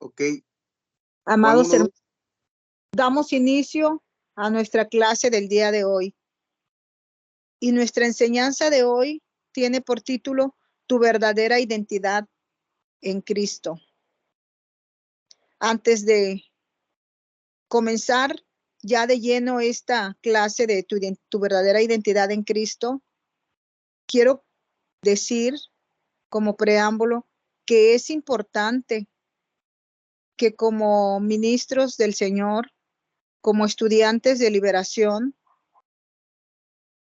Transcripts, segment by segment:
Ok. Amados hermanos, damos inicio a nuestra clase del día de hoy. Y nuestra enseñanza de hoy tiene por título Tu verdadera identidad en Cristo. Antes de comenzar ya de lleno esta clase de tu verdadera identidad en Cristo, quiero decir como preámbulo que es importante que como ministros del Señor, como estudiantes de liberación,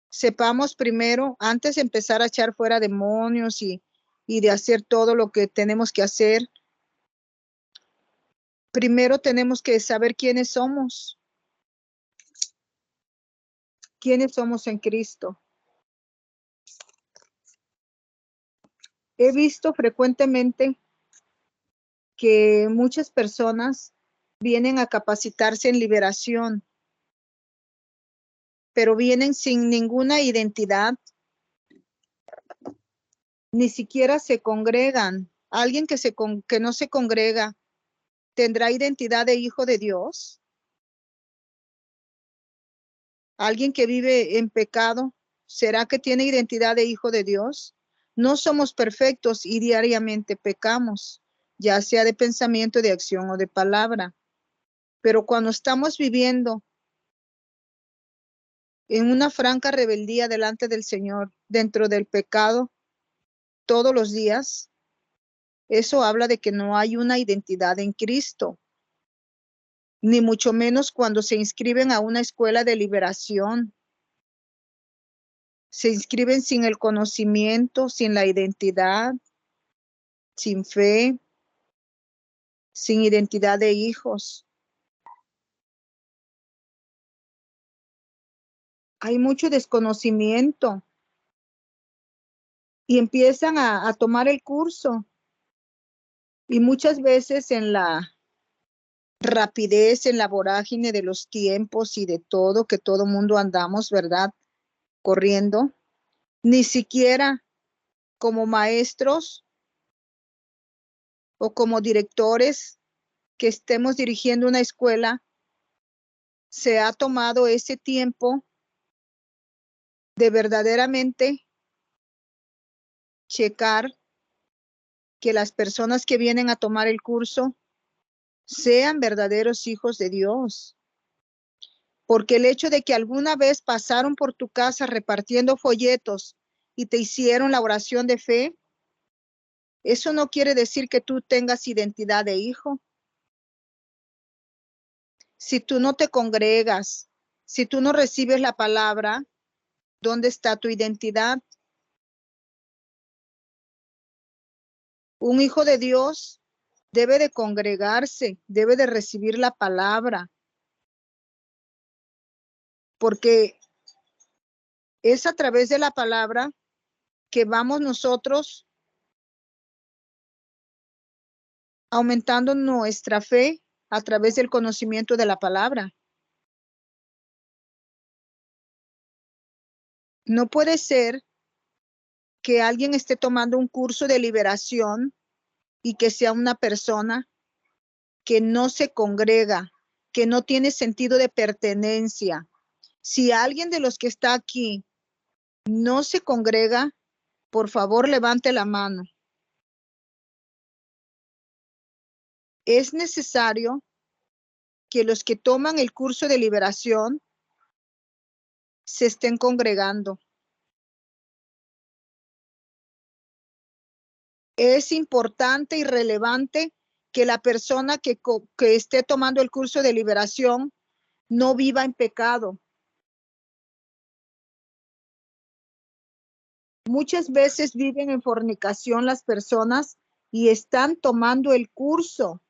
sepamos primero, antes de empezar a echar fuera demonios y de hacer todo lo que tenemos que hacer, primero tenemos que saber quiénes somos en Cristo. He visto frecuentemente que muchas personas vienen a capacitarse en liberación, pero vienen sin ninguna identidad, ni siquiera se congregan. Alguien que no se congrega, ¿tendrá identidad de hijo de Dios? Alguien que vive en pecado, ¿será que tiene identidad de hijo de Dios? No somos perfectos y diariamente pecamos, ya sea de pensamiento, de acción o de palabra. Pero cuando estamos viviendo en una franca rebeldía delante del Señor, dentro del pecado, todos los días, eso habla de que no hay una identidad en Cristo, ni mucho menos cuando se inscriben a una escuela de liberación. Se inscriben sin el conocimiento, sin la identidad, sin fe, sin identidad de hijos. Hay mucho desconocimiento y empiezan a tomar el curso. Y muchas veces en la rapidez, en la vorágine de los tiempos y de todo, que todo mundo andamos, ¿verdad? Corriendo. Ni siquiera como maestros o como directores que estemos dirigiendo una escuela, se ha tomado ese tiempo de verdaderamente checar que las personas que vienen a tomar el curso sean verdaderos hijos de Dios. Porque el hecho de que alguna vez pasaron por tu casa repartiendo folletos y te hicieron la oración de fe, eso no quiere decir que tú tengas identidad de hijo. Si tú no te congregas, si tú no recibes la palabra, ¿dónde está tu identidad? Un hijo de Dios debe de congregarse, debe de recibir la palabra, porque es a través de la palabra que vamos nosotros aumentando nuestra fe a través del conocimiento de la palabra. No puede ser que alguien esté tomando un curso de liberación y que sea una persona que no se congrega, que no tiene sentido de pertenencia. Si alguien de los que está aquí no se congrega, por favor levante la mano. Es necesario que los que toman el curso de liberación se estén congregando. Es importante y relevante que la persona que esté tomando el curso de liberación no viva en pecado. Muchas veces viven en fornicación las personas y están tomando el curso.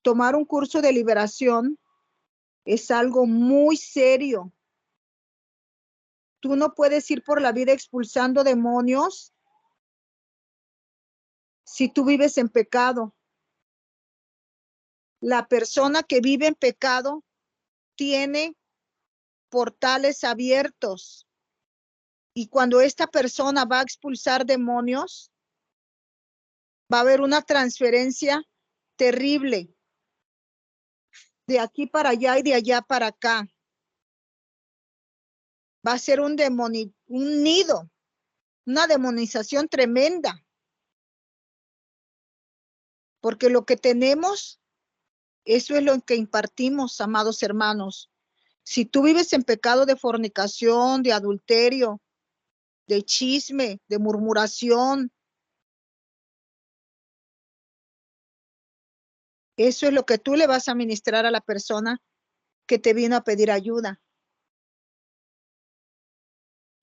Tomar un curso de liberación es algo muy serio. Tú no puedes ir por la vida expulsando demonios si tú vives en pecado. La persona que vive en pecado tiene portales abiertos. Y cuando esta persona va a expulsar demonios, Va a haber una transferencia terrible de aquí para allá y de allá para acá. Va a ser un nido, una demonización tremenda. Porque lo que tenemos, eso es lo que impartimos, amados hermanos. Si tú vives en pecado de fornicación, de adulterio, de chisme, de murmuración, eso es lo que tú le vas a ministrar a la persona que te vino a pedir ayuda.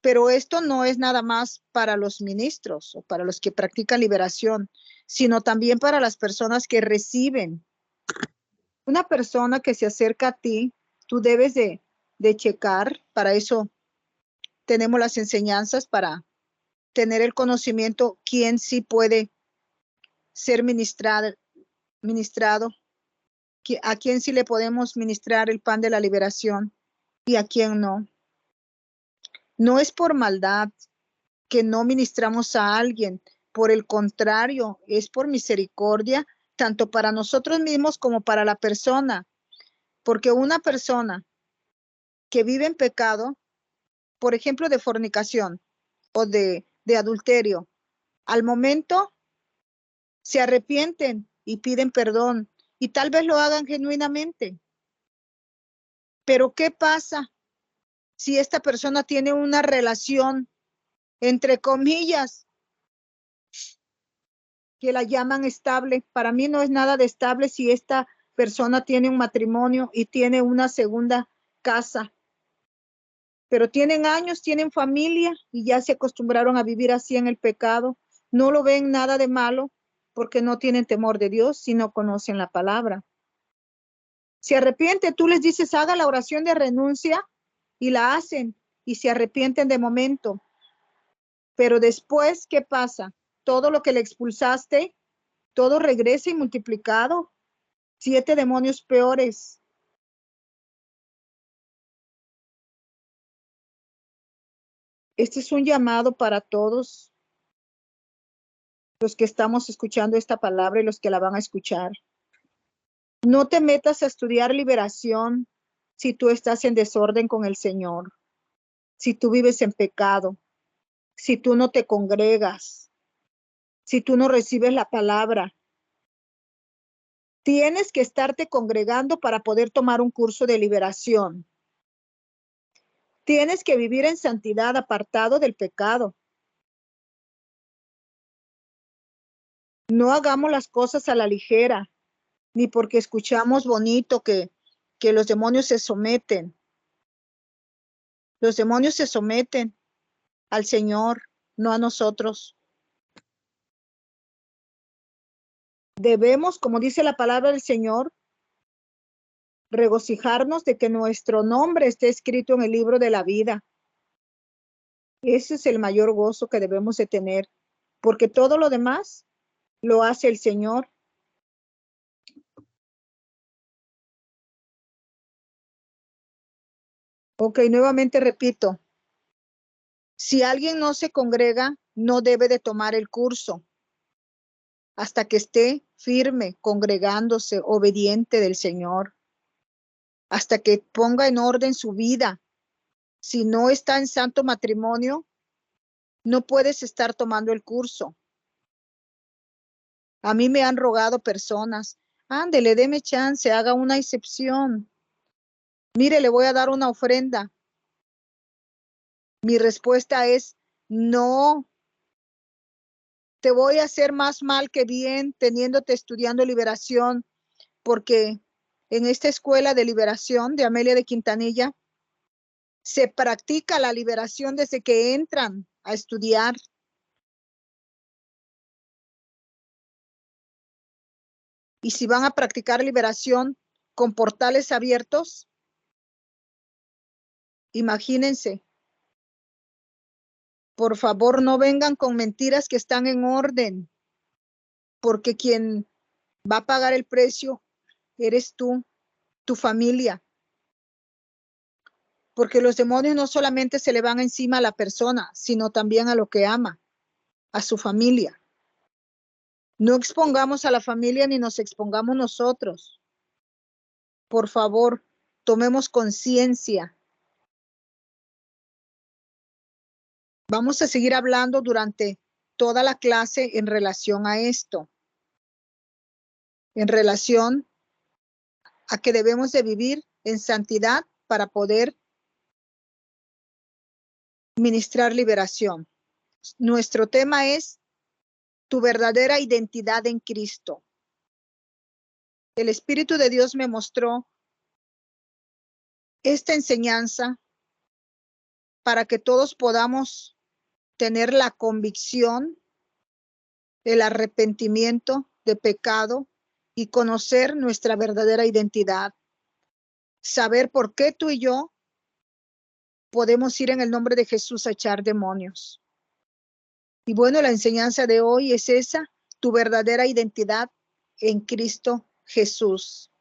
Pero esto no es nada más para los ministros o para los que practican liberación, sino también para las personas que reciben. Una persona que se acerca a ti, tú debes de checar. Para eso tenemos las enseñanzas, para tener el conocimiento quién sí puede ser ministrado, a quién sí le podemos ministrar el pan de la liberación y a quién no. No es por maldad que no ministramos a alguien, por el contrario, es por misericordia, tanto para nosotros mismos como para la persona, porque una persona que vive en pecado, por ejemplo, de fornicación o de adulterio, al momento se arrepienten y piden perdón y tal vez lo hagan genuinamente. Pero ¿qué pasa si esta persona tiene una relación, entre comillas, que la llaman estable? Para mí no es nada de estable si esta persona tiene un matrimonio y tiene una segunda casa, pero tienen años, tienen familia y ya se acostumbraron a vivir así en el pecado. No lo ven nada de malo porque no tienen temor de Dios, sino conocen la palabra. Se arrepiente, tú les dices, haga la oración de renuncia y la hacen y se arrepienten de momento. Pero después, ¿qué pasa? Todo lo que le expulsaste, todo regresa y multiplicado. 7 demonios peores. Este es un llamado para todos los que estamos escuchando esta palabra y los que la van a escuchar. No te metas a estudiar liberación si tú estás en desorden con el Señor, si tú vives en pecado, si tú no te congregas, si tú no recibes la palabra. Tienes que estarte congregando para poder tomar un curso de liberación. Tienes que vivir en santidad, apartado del pecado. No hagamos las cosas a la ligera, ni porque escuchamos bonito que los demonios se someten. Los demonios se someten al Señor, no a nosotros. Debemos, como dice la palabra del Señor, regocijarnos de que nuestro nombre esté escrito en el libro de la vida. Ese es el mayor gozo que debemos de tener, porque todo lo demás lo hace el Señor. Ok, nuevamente repito, si alguien no se congrega, no debe de tomar el curso hasta que esté firme, congregándose, obediente del Señor, hasta que ponga en orden su vida. Si no está en santo matrimonio, no puedes estar tomando el curso. A mí me han rogado personas, ándele, deme chance, haga una excepción. Mire, le voy a dar una ofrenda. Mi respuesta es, no, te voy a hacer más mal que bien teniéndote estudiando liberación, porque en esta escuela de liberación de Amelia de Quintanilla se practica la liberación desde que entran a estudiar. Y si van a practicar liberación con portales abiertos, imagínense. Por favor, no vengan con mentiras que están en orden, porque quien va a pagar el precio eres tú, tu familia. Porque los demonios no solamente se le van encima a la persona, sino también a lo que ama, a su familia. No expongamos a la familia ni nos expongamos nosotros. Por favor, tomemos conciencia. Vamos a seguir hablando durante toda la clase en relación a esto, en relación a que debemos de vivir en santidad para poder ministrar liberación. Nuestro tema es tu verdadera identidad en Cristo. El Espíritu de Dios me mostró esta enseñanza para que todos podamos tener la convicción, el arrepentimiento de pecado y conocer nuestra verdadera identidad. Saber por qué tú y yo podemos ir en el nombre de Jesús a echar demonios. Y bueno, la enseñanza de hoy es esa, tu verdadera identidad en Cristo Jesús.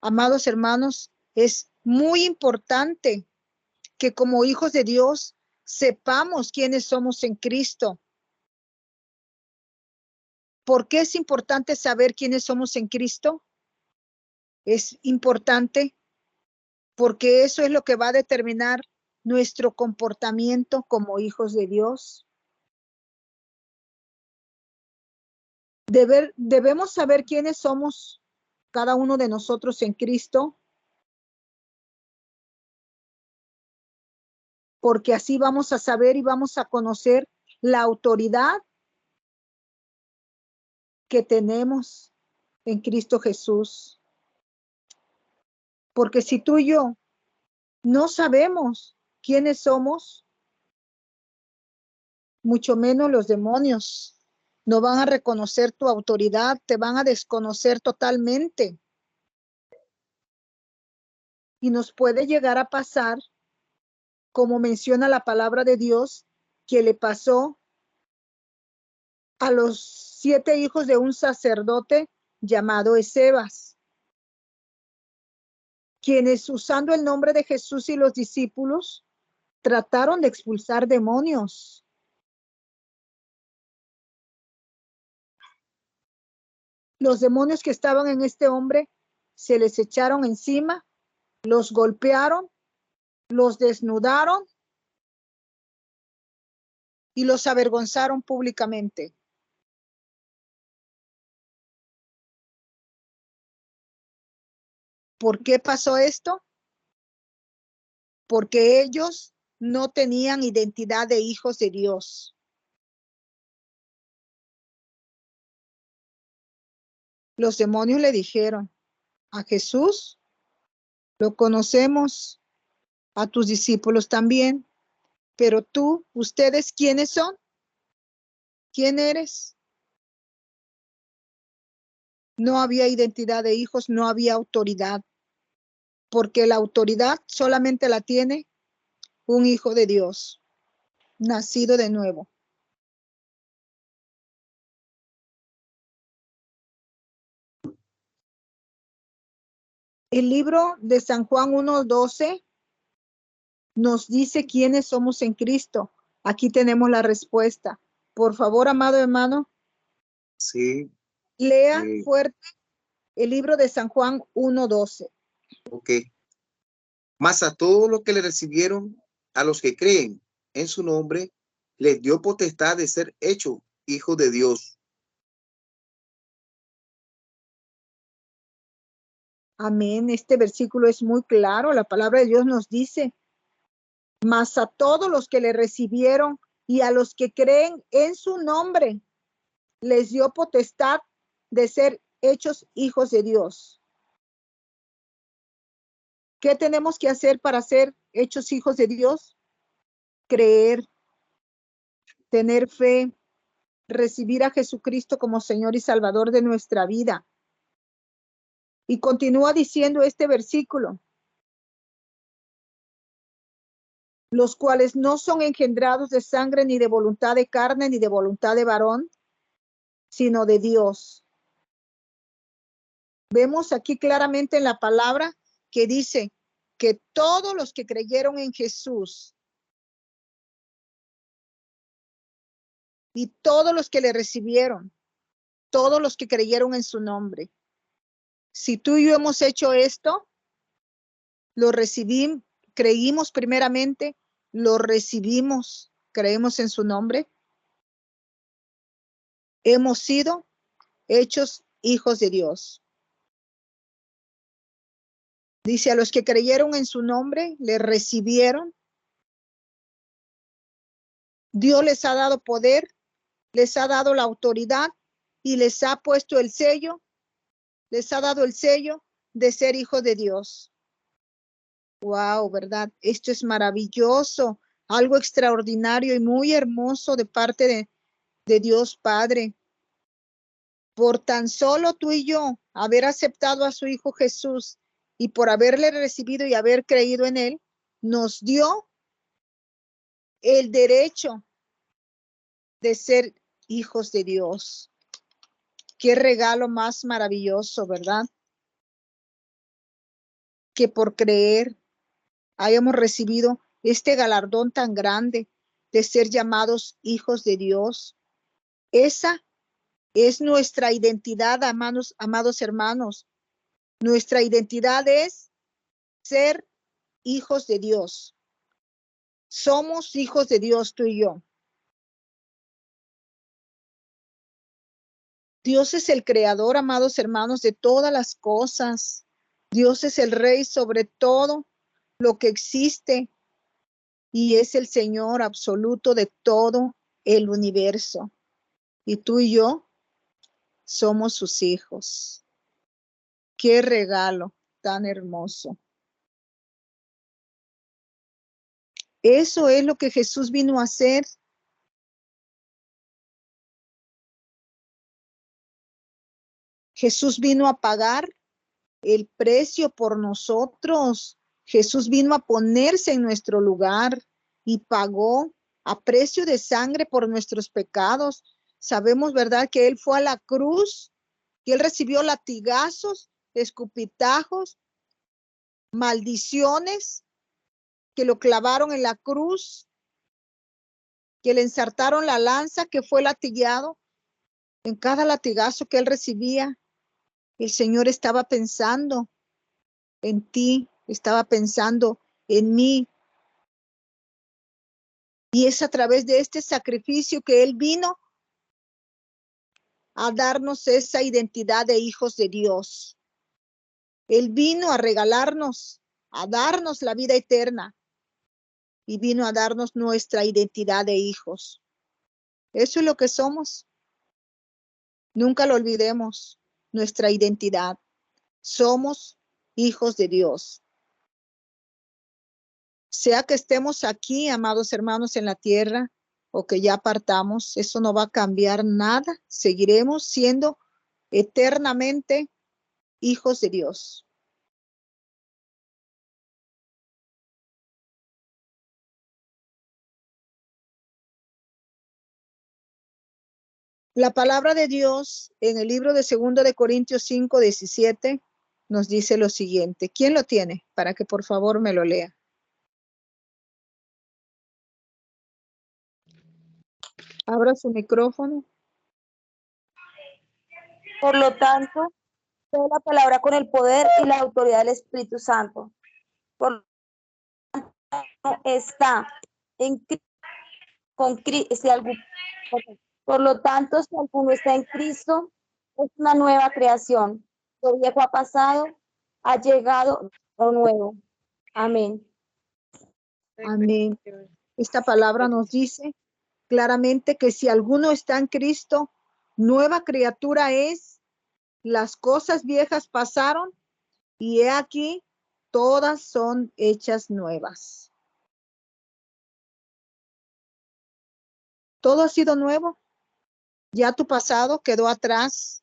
Amados hermanos, es muy importante que como hijos de Dios sepamos quiénes somos en Cristo. ¿Por qué es importante saber quiénes somos en Cristo? Es importante porque eso es lo que va a determinar nuestro comportamiento como hijos de Dios. Debemos saber quiénes somos cada uno de nosotros en Cristo, porque así vamos a saber y vamos a conocer la autoridad que tenemos en Cristo Jesús. Porque si tú y yo no sabemos quiénes somos, mucho menos los demonios no van a reconocer tu autoridad, te van a desconocer totalmente. Y nos puede llegar a pasar, como menciona la palabra de Dios, que le pasó a los 7 hijos de un sacerdote llamado Escevas, quienes usando el nombre de Jesús y los discípulos trataron de expulsar demonios. Los demonios que estaban en este hombre se les echaron encima, los golpearon, los desnudaron y los avergonzaron públicamente. ¿Por qué pasó esto? Porque ellos no tenían identidad de hijos de Dios. Los demonios le dijeron a Jesús, lo conocemos, a tus discípulos también, pero tú, ¿ustedes quiénes son? ¿Quién eres? No había identidad de hijos, no había autoridad, porque la autoridad solamente la tiene un hijo de Dios, nacido de nuevo. El libro de San Juan 1:12 nos dice quiénes somos en Cristo. Aquí tenemos la respuesta. Por favor, amado hermano, Sí. lea fuerte el libro de San Juan 1:12. Ok. Mas a todos los que le recibieron, a los que creen en su nombre, les dio potestad de ser hechos hijos de Dios. Amén. Este versículo es muy claro. La palabra de Dios nos dice, mas a todos los que le recibieron y a los que creen en su nombre, les dio potestad de ser hechos hijos de Dios. ¿Qué tenemos que hacer para ser hechos hijos de Dios? Creer, tener fe, recibir a Jesucristo como Señor y Salvador de nuestra vida. Y continúa diciendo este versículo, los cuales no son engendrados de sangre, ni de voluntad de carne, ni de voluntad de varón, sino de Dios. Vemos aquí claramente en la palabra que dice que todos los que creyeron en Jesús y todos los que le recibieron todos los que creyeron en su nombre. Si tú y yo hemos hecho esto, lo recibimos, creímos primeramente, lo recibimos, creemos en su nombre, hemos sido hechos hijos de Dios. Dice, a los que creyeron en su nombre, le recibieron. Dios les ha dado poder, les ha dado la autoridad y les ha puesto el sello, les ha dado el sello de ser hijos de Dios. Wow, ¿verdad? Esto es maravilloso, algo extraordinario y muy hermoso de parte de Dios Padre. Por tan solo tú y yo haber aceptado a su Hijo Jesús y por haberle recibido y haber creído en él, nos dio el derecho de ser hijos de Dios. Qué regalo más maravilloso, ¿verdad? Que por creer hayamos recibido este galardón tan grande de ser llamados hijos de Dios. Esa es nuestra identidad, amados hermanos. Nuestra identidad es ser hijos de Dios. Somos hijos de Dios, tú y yo. Dios es el creador, amados hermanos, de todas las cosas. Dios es el rey sobre todo lo que existe y es el Señor absoluto de todo el universo. Y tú y yo somos sus hijos. Qué regalo tan hermoso. Eso es lo que Jesús vino a hacer. Jesús vino a pagar el precio por nosotros. Jesús vino a ponerse en nuestro lugar y pagó a precio de sangre por nuestros pecados. Sabemos, ¿verdad?, que Él fue a la cruz y Él recibió latigazos, escupitajos, maldiciones, que lo clavaron en la cruz, que le ensartaron la lanza, que fue latigueado. En cada latigazo que Él recibía, el Señor estaba pensando en ti, estaba pensando en mí. Y es a través de este sacrificio que Él vino a darnos esa identidad de hijos de Dios. Él vino a regalarnos, a darnos la vida eterna y vino a darnos nuestra identidad de hijos. Eso es lo que somos. Nunca lo olvidemos, nuestra identidad. Somos hijos de Dios. Sea que estemos aquí, amados hermanos, en la tierra, o que ya partamos, eso no va a cambiar nada. Seguiremos siendo eternamente hijos de Dios. La palabra de Dios en el libro de 2 de Corintios 5:17 nos dice lo siguiente. ¿Quién lo tiene? Para que por favor me lo lea. Abra su micrófono. Por lo tanto, toda la palabra con el poder y la autoridad del Espíritu Santo. Por lo tanto, está en por lo tanto, si alguno está en Cristo, es una nueva creación. Lo viejo ha pasado, ha llegado lo nuevo. Amén. Amén. Esta palabra nos dice claramente que si alguno está en Cristo, nueva criatura es. Las cosas viejas pasaron y he aquí, todas son hechas nuevas. Todo ha sido nuevo. Ya tu pasado quedó atrás.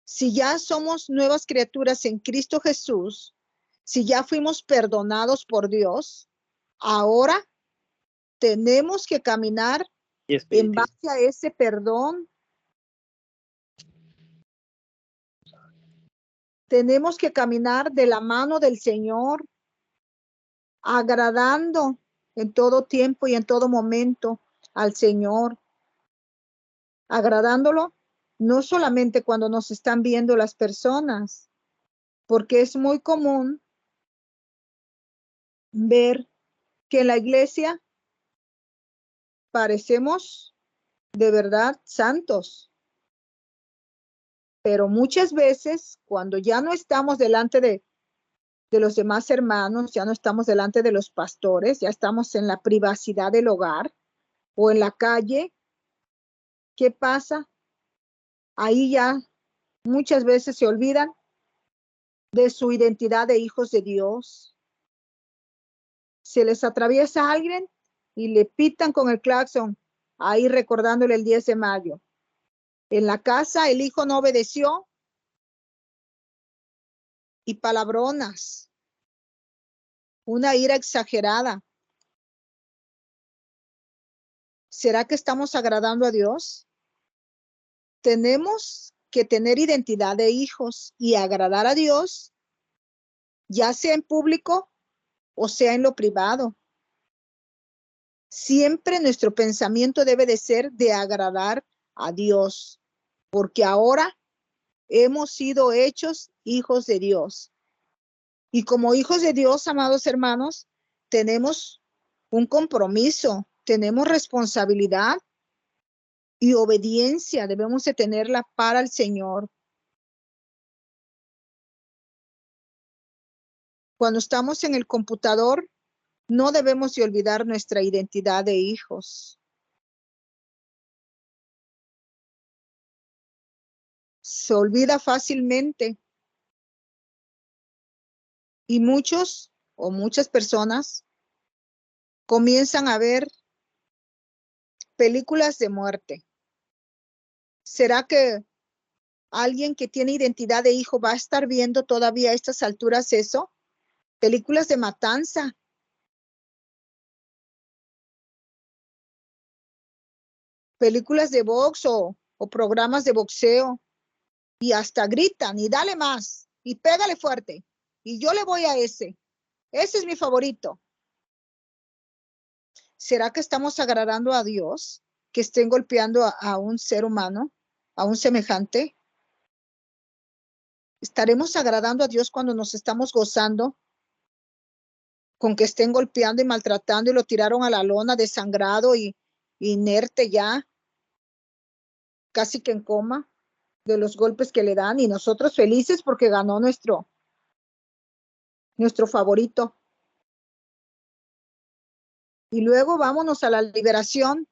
Si ya somos nuevas criaturas en Cristo Jesús, si ya fuimos perdonados por Dios, ahora tenemos que caminar en base a ese perdón. Tenemos que caminar de la mano del Señor, agradando en todo tiempo y en todo momento al Señor. agradándolo, no solamente cuando nos están viendo las personas, porque es muy común ver que en la iglesia parecemos de verdad santos, pero muchas veces cuando ya no estamos delante de los demás hermanos, ya no estamos delante de los pastores, ya estamos en la privacidad del hogar o en la calle, ¿qué pasa? Ahí ya muchas veces se olvidan de su identidad de hijos de Dios. Se les atraviesa alguien y le pitan con el claxon, ahí recordándole el 10 de mayo. En la casa el hijo no obedeció y palabronas, una ira exagerada. ¿Será que estamos agradando a Dios? Tenemos que tener identidad de hijos y agradar a Dios, ya sea en público o sea en lo privado. Siempre nuestro pensamiento debe de ser de agradar a Dios, porque ahora hemos sido hechos hijos de Dios. Y como hijos de Dios, amados hermanos, tenemos un compromiso, tenemos responsabilidad y obediencia, debemos de tenerla para el Señor. Cuando estamos en el computador, no debemos de olvidar nuestra identidad de hijos. Se olvida fácilmente y muchos o muchas personas comienzan a ver películas de muerte. ¿Será que alguien que tiene identidad de hijo va a estar viendo todavía a estas alturas eso? Películas de matanza. Películas de box o programas de boxeo. Y hasta gritan y dale más y pégale fuerte. Y yo le voy a ese. Ese es mi favorito. ¿Será que estamos agradando a Dios que estén golpeando a un ser humano, a un semejante? ¿Estaremos agradando a Dios cuando nos estamos gozando con que estén golpeando y maltratando y lo tiraron a la lona desangrado y inerte ya, casi que en coma de los golpes que le dan, y nosotros felices porque ganó nuestro favorito? Y luego vámonos a la liberación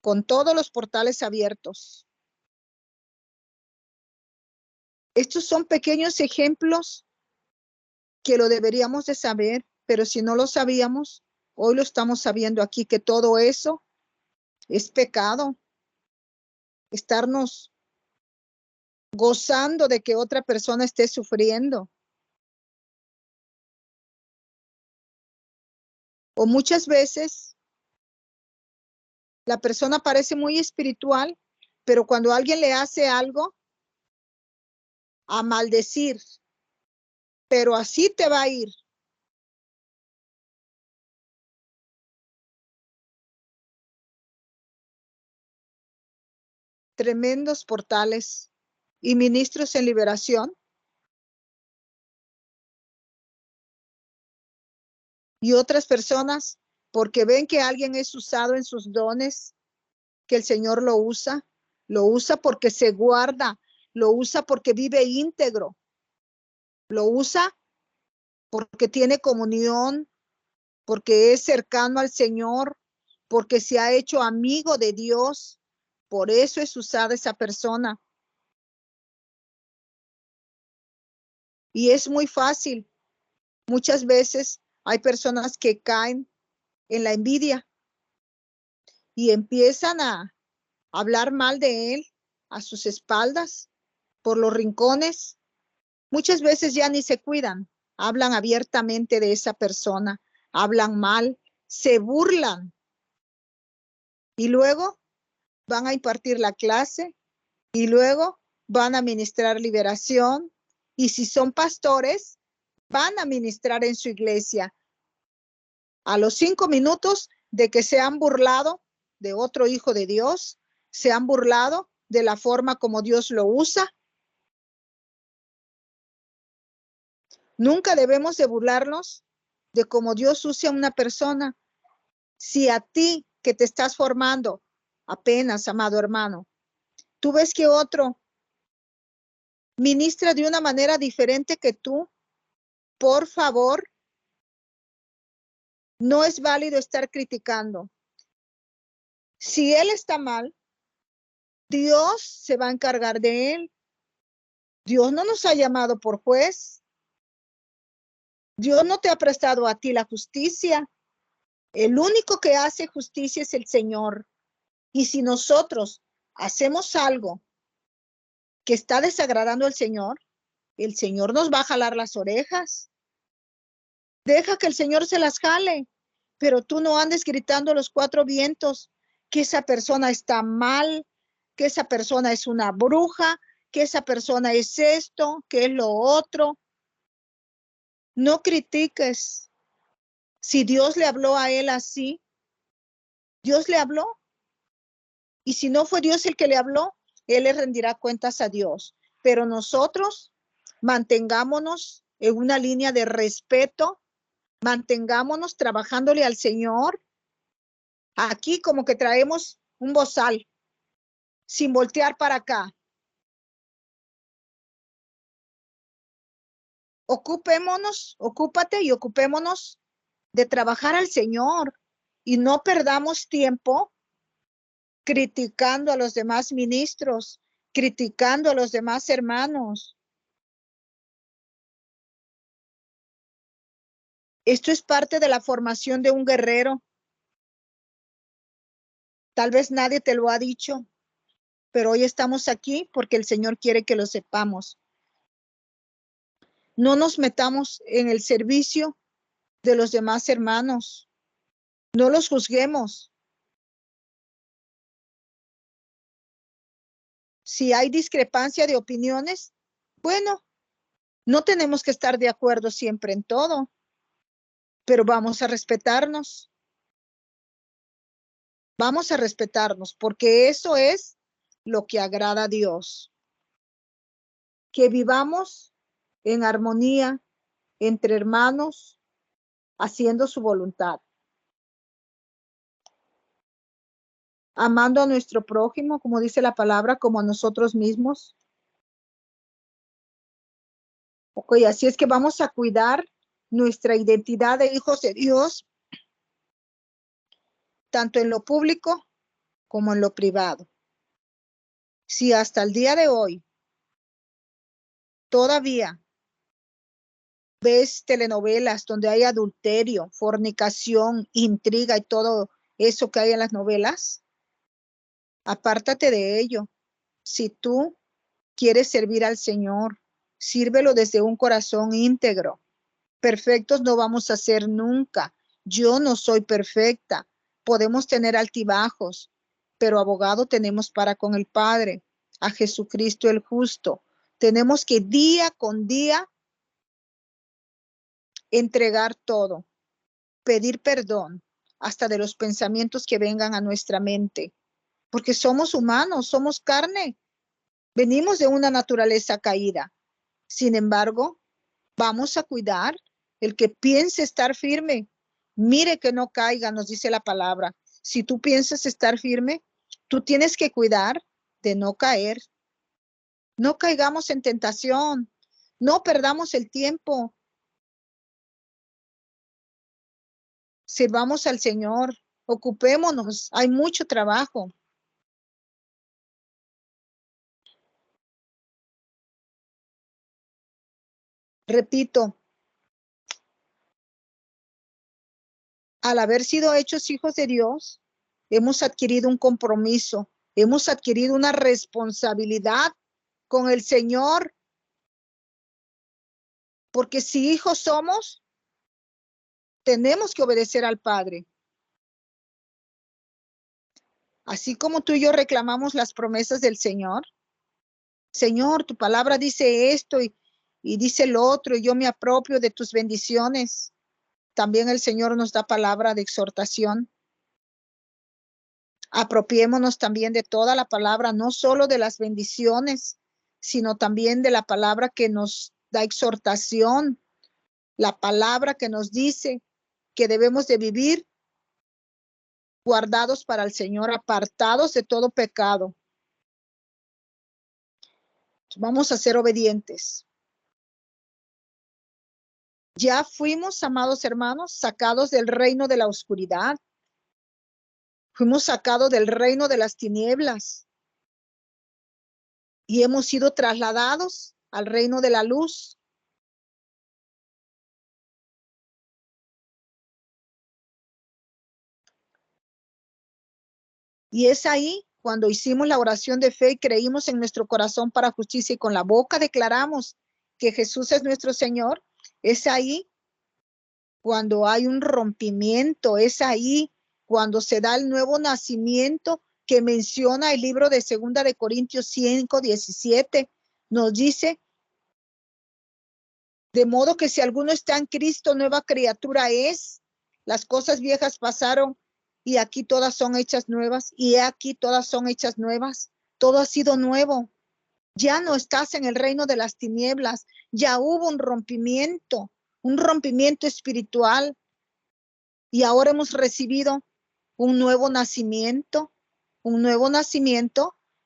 con todos los portales abiertos. Estos son pequeños ejemplos que lo deberíamos de saber, pero si no lo sabíamos, hoy lo estamos sabiendo aquí, que todo eso es pecado. Estarnos gozando de que otra persona esté sufriendo. O muchas veces la persona parece muy espiritual, pero cuando alguien le hace algo, a maldecir, pero así te va a ir. Tremendos portales y ministros en liberación. Y otras personas, porque ven que alguien es usado en sus dones, que el Señor lo usa porque se guarda, lo usa porque vive íntegro, lo usa porque tiene comunión, porque es cercano al Señor, porque se ha hecho amigo de Dios. Por eso es usada esa persona. Y es muy fácil. Muchas veces hay personas que caen en la envidia y empiezan a hablar mal de él a sus espaldas, por los rincones. Muchas veces ya ni se cuidan, hablan abiertamente de esa persona, hablan mal, se burlan y luego van a impartir la clase y luego van a ministrar liberación, y si son pastores, van a ministrar en su iglesia. A los 5 minutos de que se han burlado de otro hijo de Dios, se han burlado de la forma como Dios lo usa. Nunca debemos de burlarnos de cómo Dios usa a una persona. Si a ti que te estás formando apenas, amado hermano, tú ves que otro ministra de una manera diferente que tú, por favor, no es válido estar criticando. Si él está mal, Dios se va a encargar de él. Dios no nos ha llamado por juez. Dios no te ha prestado a ti la justicia. El único que hace justicia es el Señor. Y si nosotros hacemos algo que está desagradando al Señor, el Señor nos va a jalar las orejas. Deja que el Señor se las jale, pero tú no andes gritando a los cuatro vientos que esa persona está mal, que esa persona es una bruja, que esa persona es esto, que es lo otro. No critiques. Si Dios le habló a él así, Dios le habló. Y si no fue Dios el que le habló, él le rendirá cuentas a Dios. Pero nosotros mantengámonos en una línea de respeto, mantengámonos trabajándole al Señor. Aquí como que traemos un bozal, sin voltear para acá. Ocúpate y ocupémonos de trabajar al Señor y no perdamos tiempo criticando a los demás ministros, criticando a los demás hermanos. Esto es parte de la formación de un guerrero. Tal vez nadie te lo ha dicho, pero hoy estamos aquí porque el Señor quiere que lo sepamos. No nos metamos en el servicio de los demás hermanos. No los juzguemos. Si hay discrepancia de opiniones, bueno, no tenemos que estar de acuerdo siempre en todo, pero vamos a respetarnos. Vamos a respetarnos porque eso es lo que agrada a Dios. Que vivamos en armonía entre hermanos, haciendo su voluntad. Amando a nuestro prójimo, como dice la palabra, como a nosotros mismos. Ok, así es que vamos a cuidar nuestra identidad de hijos de Dios, tanto en lo público como en lo privado. Si hasta el día de hoy todavía ves telenovelas donde hay adulterio, fornicación, intriga y todo eso que hay en las novelas, apártate de ello. Si tú quieres servir al Señor, sírvelo desde un corazón íntegro. Perfectos no vamos a ser nunca. Yo no soy perfecta. Podemos tener altibajos, pero abogado tenemos para con el Padre, a Jesucristo el justo. Tenemos que día con día entregar todo, pedir perdón, hasta de los pensamientos que vengan a nuestra mente, porque somos humanos, somos carne, venimos de una naturaleza caída. Sin embargo, vamos a cuidar el que piense estar firme. Mire que no caiga, nos dice la palabra. Si tú piensas estar firme, tú tienes que cuidar de no caer. No caigamos en tentación. No perdamos el tiempo. Sirvamos al Señor. Ocupémonos. Hay mucho trabajo. Repito, al haber sido hechos hijos de Dios, hemos adquirido un compromiso, hemos adquirido una responsabilidad con el Señor, porque si hijos somos, tenemos que obedecer al Padre. Así como tú y yo reclamamos las promesas del Señor. Señor, tu palabra dice esto y dice lo otro, y yo me apropio de tus bendiciones. También el Señor nos da palabra de exhortación. Apropiémonos también de toda la palabra, no solo de las bendiciones, sino también de la palabra que nos da exhortación, la palabra que nos dice que debemos de vivir guardados para el Señor, apartados de todo pecado. Vamos a ser obedientes. Ya fuimos, amados hermanos, sacados del reino de la oscuridad. Fuimos sacados del reino de las tinieblas y hemos sido trasladados al reino de la luz. Y es ahí cuando hicimos la oración de fe y creímos en nuestro corazón para justicia y con la boca declaramos que Jesús es nuestro Señor. Es ahí cuando hay un rompimiento, es ahí cuando se da el nuevo nacimiento que menciona el libro de 2 de Corintios 5:17. Nos dice, de modo que si alguno está en Cristo, nueva criatura es. Las cosas viejas pasaron y aquí todas son hechas nuevas. Y aquí todas son hechas nuevas. Todo ha sido nuevo. Ya no estás en el reino de las tinieblas. Ya hubo un rompimiento espiritual. Y ahora hemos recibido un nuevo nacimiento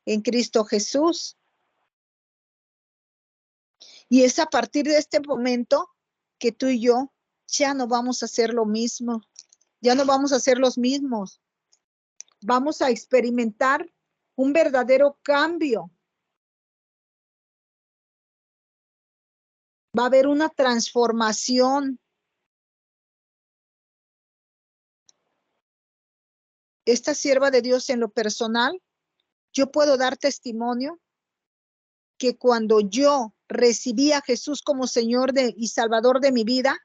en Cristo Jesús. Y es a partir de este momento que tú y yo ya no vamos a hacer lo mismo, ya no vamos a ser los mismos. Vamos a experimentar un verdadero cambio. Va a haber una transformación. Esta sierva de Dios en lo personal, yo puedo dar testimonio que cuando yo recibí a Jesús como Señor y Salvador de mi vida,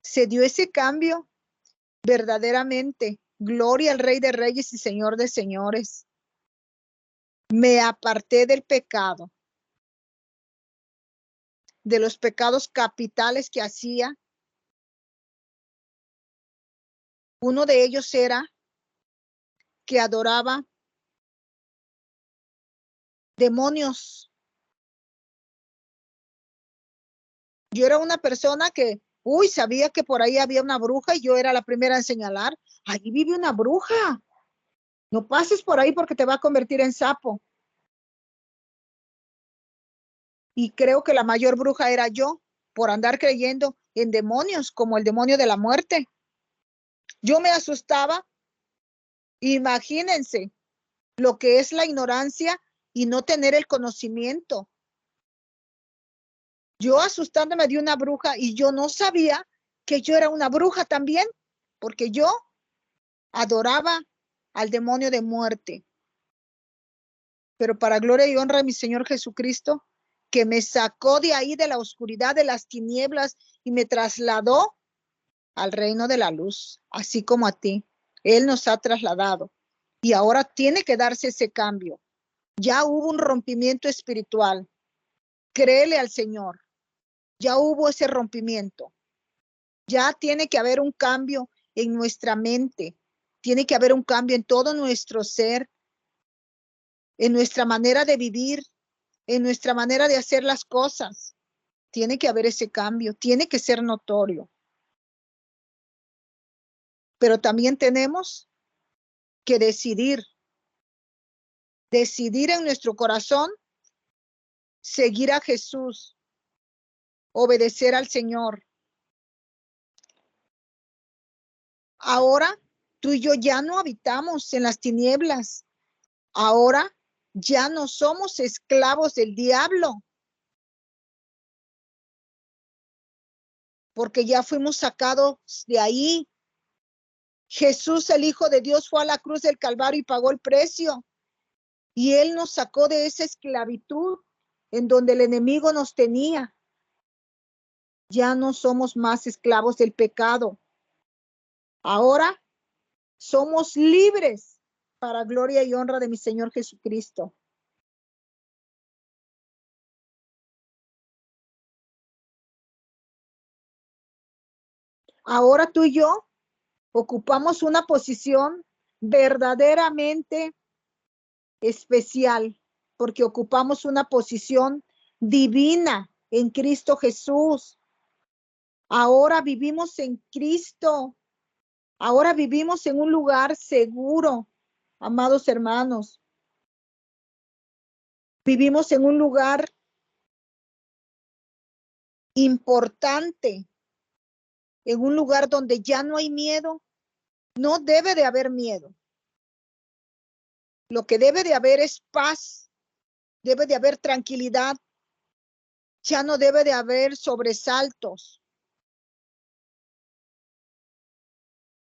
se dio ese cambio verdaderamente. Gloria al Rey de Reyes y Señor de Señores. Me aparté del pecado, de los pecados capitales que hacía. Uno de ellos era que adoraba demonios. Yo era una persona que, sabía que por ahí había una bruja y yo era la primera en señalar, allí vive una bruja. No pases por ahí porque te va a convertir en sapo. Y creo que la mayor bruja era yo, por andar creyendo en demonios, como el demonio de la muerte. Yo me asustaba. Imagínense lo que es la ignorancia y no tener el conocimiento. Yo asustándome de una bruja y yo no sabía que yo era una bruja también, porque yo adoraba al demonio de muerte. Pero para gloria y honra de mi Señor Jesucristo, que me sacó de ahí, de la oscuridad, de las tinieblas, y me trasladó al reino de la luz, así como a ti. Él nos ha trasladado. Y ahora tiene que darse ese cambio. Ya hubo un rompimiento espiritual. Créele al Señor. Ya hubo ese rompimiento. Ya tiene que haber un cambio en nuestra mente. Tiene que haber un cambio en todo nuestro ser, en nuestra manera de vivir, en nuestra manera de hacer las cosas. Tiene que haber ese cambio, tiene que ser notorio. Pero también tenemos que decidir en nuestro corazón, seguir a Jesús, obedecer al Señor. Ahora tú y yo ya no habitamos en las tinieblas. Ahora ya no somos esclavos del diablo, porque ya fuimos sacados de ahí. Jesús, el Hijo de Dios, fue a la cruz del Calvario y pagó el precio. Y Él nos sacó de esa esclavitud en donde el enemigo nos tenía. Ya no somos más esclavos del pecado. Ahora somos libres para gloria y honra de mi Señor Jesucristo. Ahora tú y yo ocupamos una posición verdaderamente especial, porque ocupamos una posición divina en Cristo Jesús. Ahora vivimos en Cristo. Ahora vivimos en un lugar seguro, amados hermanos. Vivimos en un lugar importante, en un lugar donde ya no hay miedo. No debe de haber miedo. Lo que debe de haber es paz, debe de haber tranquilidad, ya no debe de haber sobresaltos.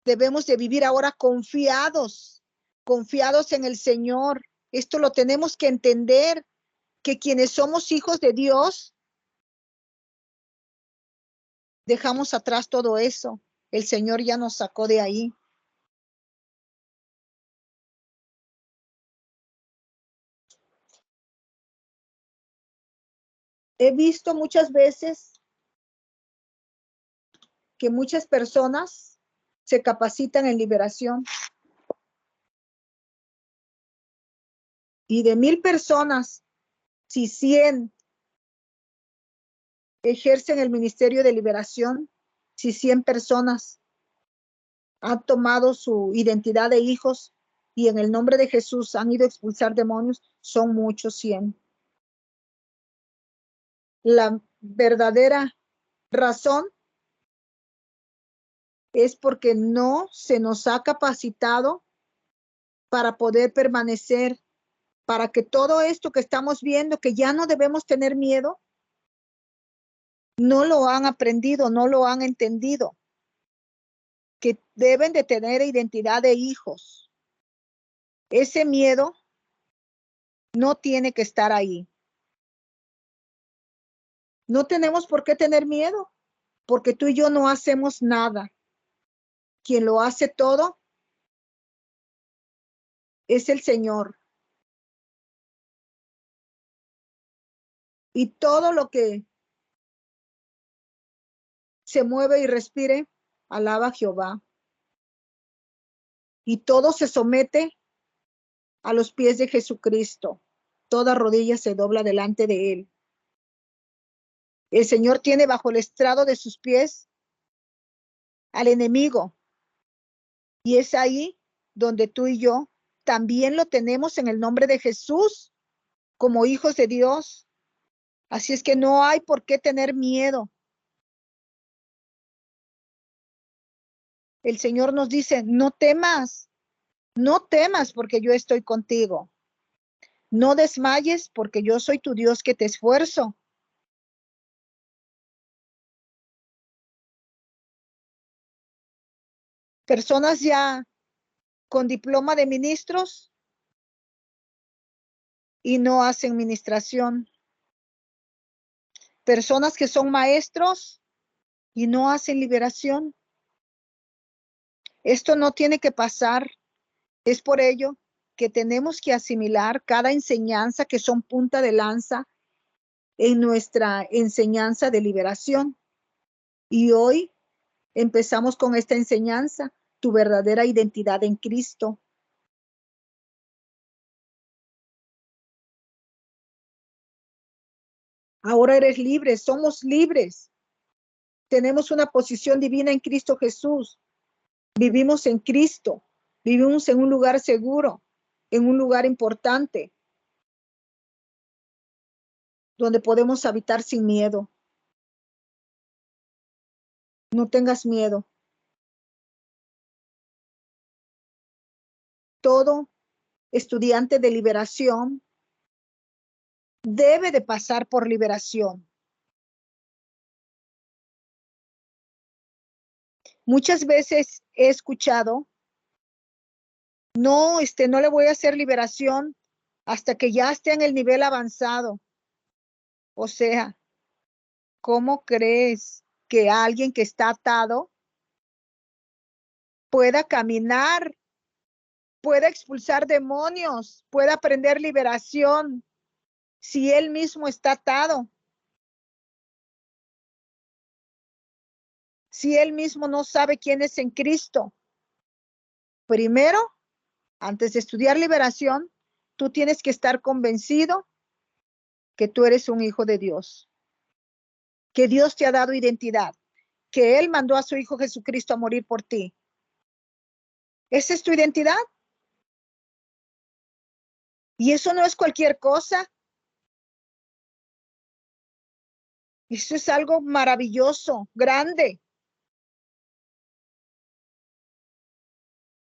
Debemos de vivir ahora confiados en el Señor. Esto lo tenemos que entender, que quienes somos hijos de Dios, dejamos atrás todo eso. El Señor ya nos sacó de ahí. He visto muchas veces que muchas personas se capacitan en liberación. Y de 1000 personas, si 100 ejercen el ministerio de liberación, si 100 personas han tomado su identidad de hijos y en el nombre de Jesús han ido a expulsar demonios, son muchos 100. La verdadera razón es porque no se nos ha capacitado para poder permanecer, para que todo esto que estamos viendo, que ya no debemos tener miedo, no lo han aprendido, no lo han entendido, que deben de tener identidad de hijos. Ese miedo no tiene que estar ahí. No tenemos por qué tener miedo, porque tú y yo no hacemos nada. Quien lo hace todo es el Señor. Y todo lo que se mueve y respire, alaba a Jehová. Y todo se somete a los pies de Jesucristo. Toda rodilla se dobla delante de Él. El Señor tiene bajo el estrado de sus pies al enemigo. Y es ahí donde tú y yo también lo tenemos en el nombre de Jesús como hijos de Dios. Así es que no hay por qué tener miedo. El Señor nos dice, no temas porque yo estoy contigo. No desmayes porque yo soy tu Dios que te esfuerzo. Personas ya con diploma de ministros y no hacen ministración. Personas que son maestros y no hacen liberación. Esto no tiene que pasar. Es por ello que tenemos que asimilar cada enseñanza que son punta de lanza en nuestra enseñanza de liberación. Y hoy empezamos con esta enseñanza, tu verdadera identidad en Cristo. Ahora eres libre, somos libres. Tenemos una posición divina en Cristo Jesús. Vivimos en Cristo. Vivimos en un lugar seguro, en un lugar importante, donde podemos habitar sin miedo. No tengas miedo. Todo estudiante de liberación debe de pasar por liberación. Muchas veces he escuchado, no le voy a hacer liberación hasta que ya esté en el nivel avanzado. O sea, ¿cómo crees que alguien que está atado pueda caminar, pueda expulsar demonios, pueda aprender liberación si él mismo está atado? Si él mismo no sabe quién es en Cristo, primero, antes de estudiar liberación, tú tienes que estar convencido que tú eres un hijo de Dios, que Dios te ha dado identidad, que Él mandó a su Hijo Jesucristo a morir por ti. ¿Esa es tu identidad? Y eso no es cualquier cosa. Eso es algo maravilloso, grande.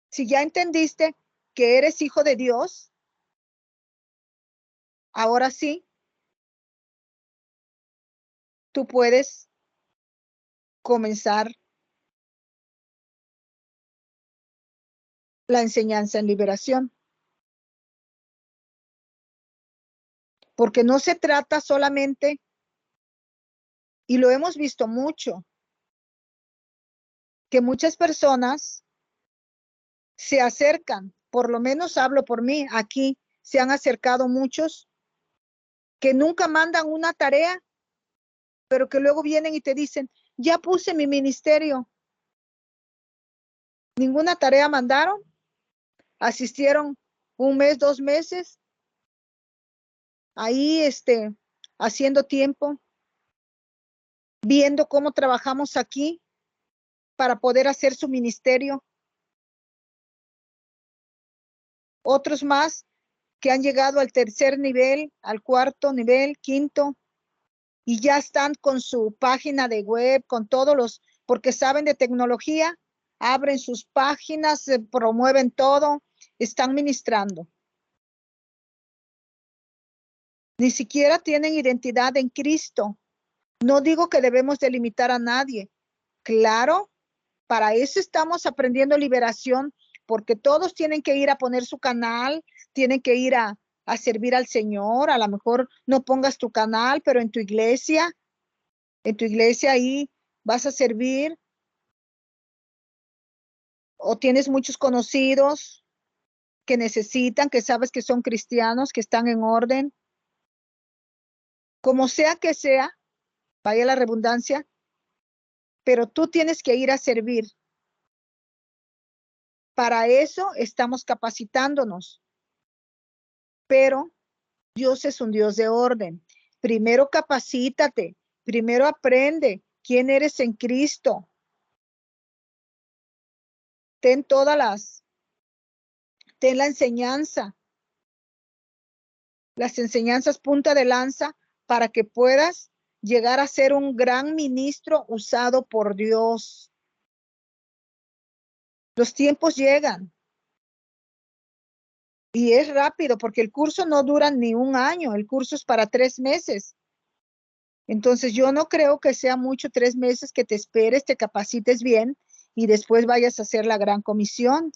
Si ya entendiste que eres hijo de Dios, ahora sí, tú puedes comenzar la enseñanza en liberación. Porque no se trata solamente, y lo hemos visto mucho, que muchas personas se acercan, por lo menos hablo por mí, aquí se han acercado muchos que nunca mandan una tarea, pero que luego vienen y te dicen, ya puse mi ministerio. ¿Ninguna tarea mandaron? ¿Asistieron un mes, 2 meses? Ahí, haciendo tiempo, viendo cómo trabajamos aquí para poder hacer su ministerio. Otros más que han llegado al 3er nivel, al 4.º nivel, 5.º, y ya están con su página de web, con todos los, porque saben de tecnología, abren sus páginas, promueven todo, están ministrando. Ni siquiera tienen identidad en Cristo. No digo que debemos delimitar a nadie. Claro, para eso estamos aprendiendo liberación, porque todos tienen que ir a poner su canal, tienen que ir a servir al Señor. A lo mejor no pongas tu canal, pero en tu iglesia ahí vas a servir, o tienes muchos conocidos que necesitan, que sabes que son cristianos, que están en orden. Como sea que sea, vaya la redundancia, pero tú tienes que ir a servir. Para eso estamos capacitándonos. Pero Dios es un Dios de orden. Primero capacítate, primero aprende quién eres en Cristo. Ten la enseñanza, las enseñanzas punta de lanza para que puedas llegar a ser un gran ministro usado por Dios. Los tiempos llegan y es rápido porque el curso no dura ni un año, el curso es para 3 meses. Entonces yo no creo que sea mucho 3 meses que te esperes, te capacites bien y después vayas a hacer la gran comisión.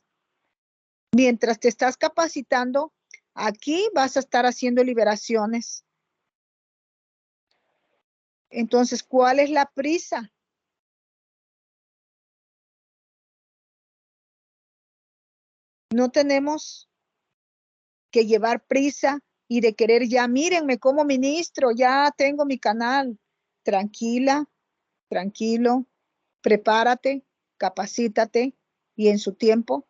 Mientras te estás capacitando, aquí vas a estar haciendo liberaciones. Entonces, ¿cuál es la prisa? No tenemos que llevar prisa y de querer ya, mírenme como ministro, ya tengo mi canal. Tranquila, tranquilo, prepárate, capacítate y en su tiempo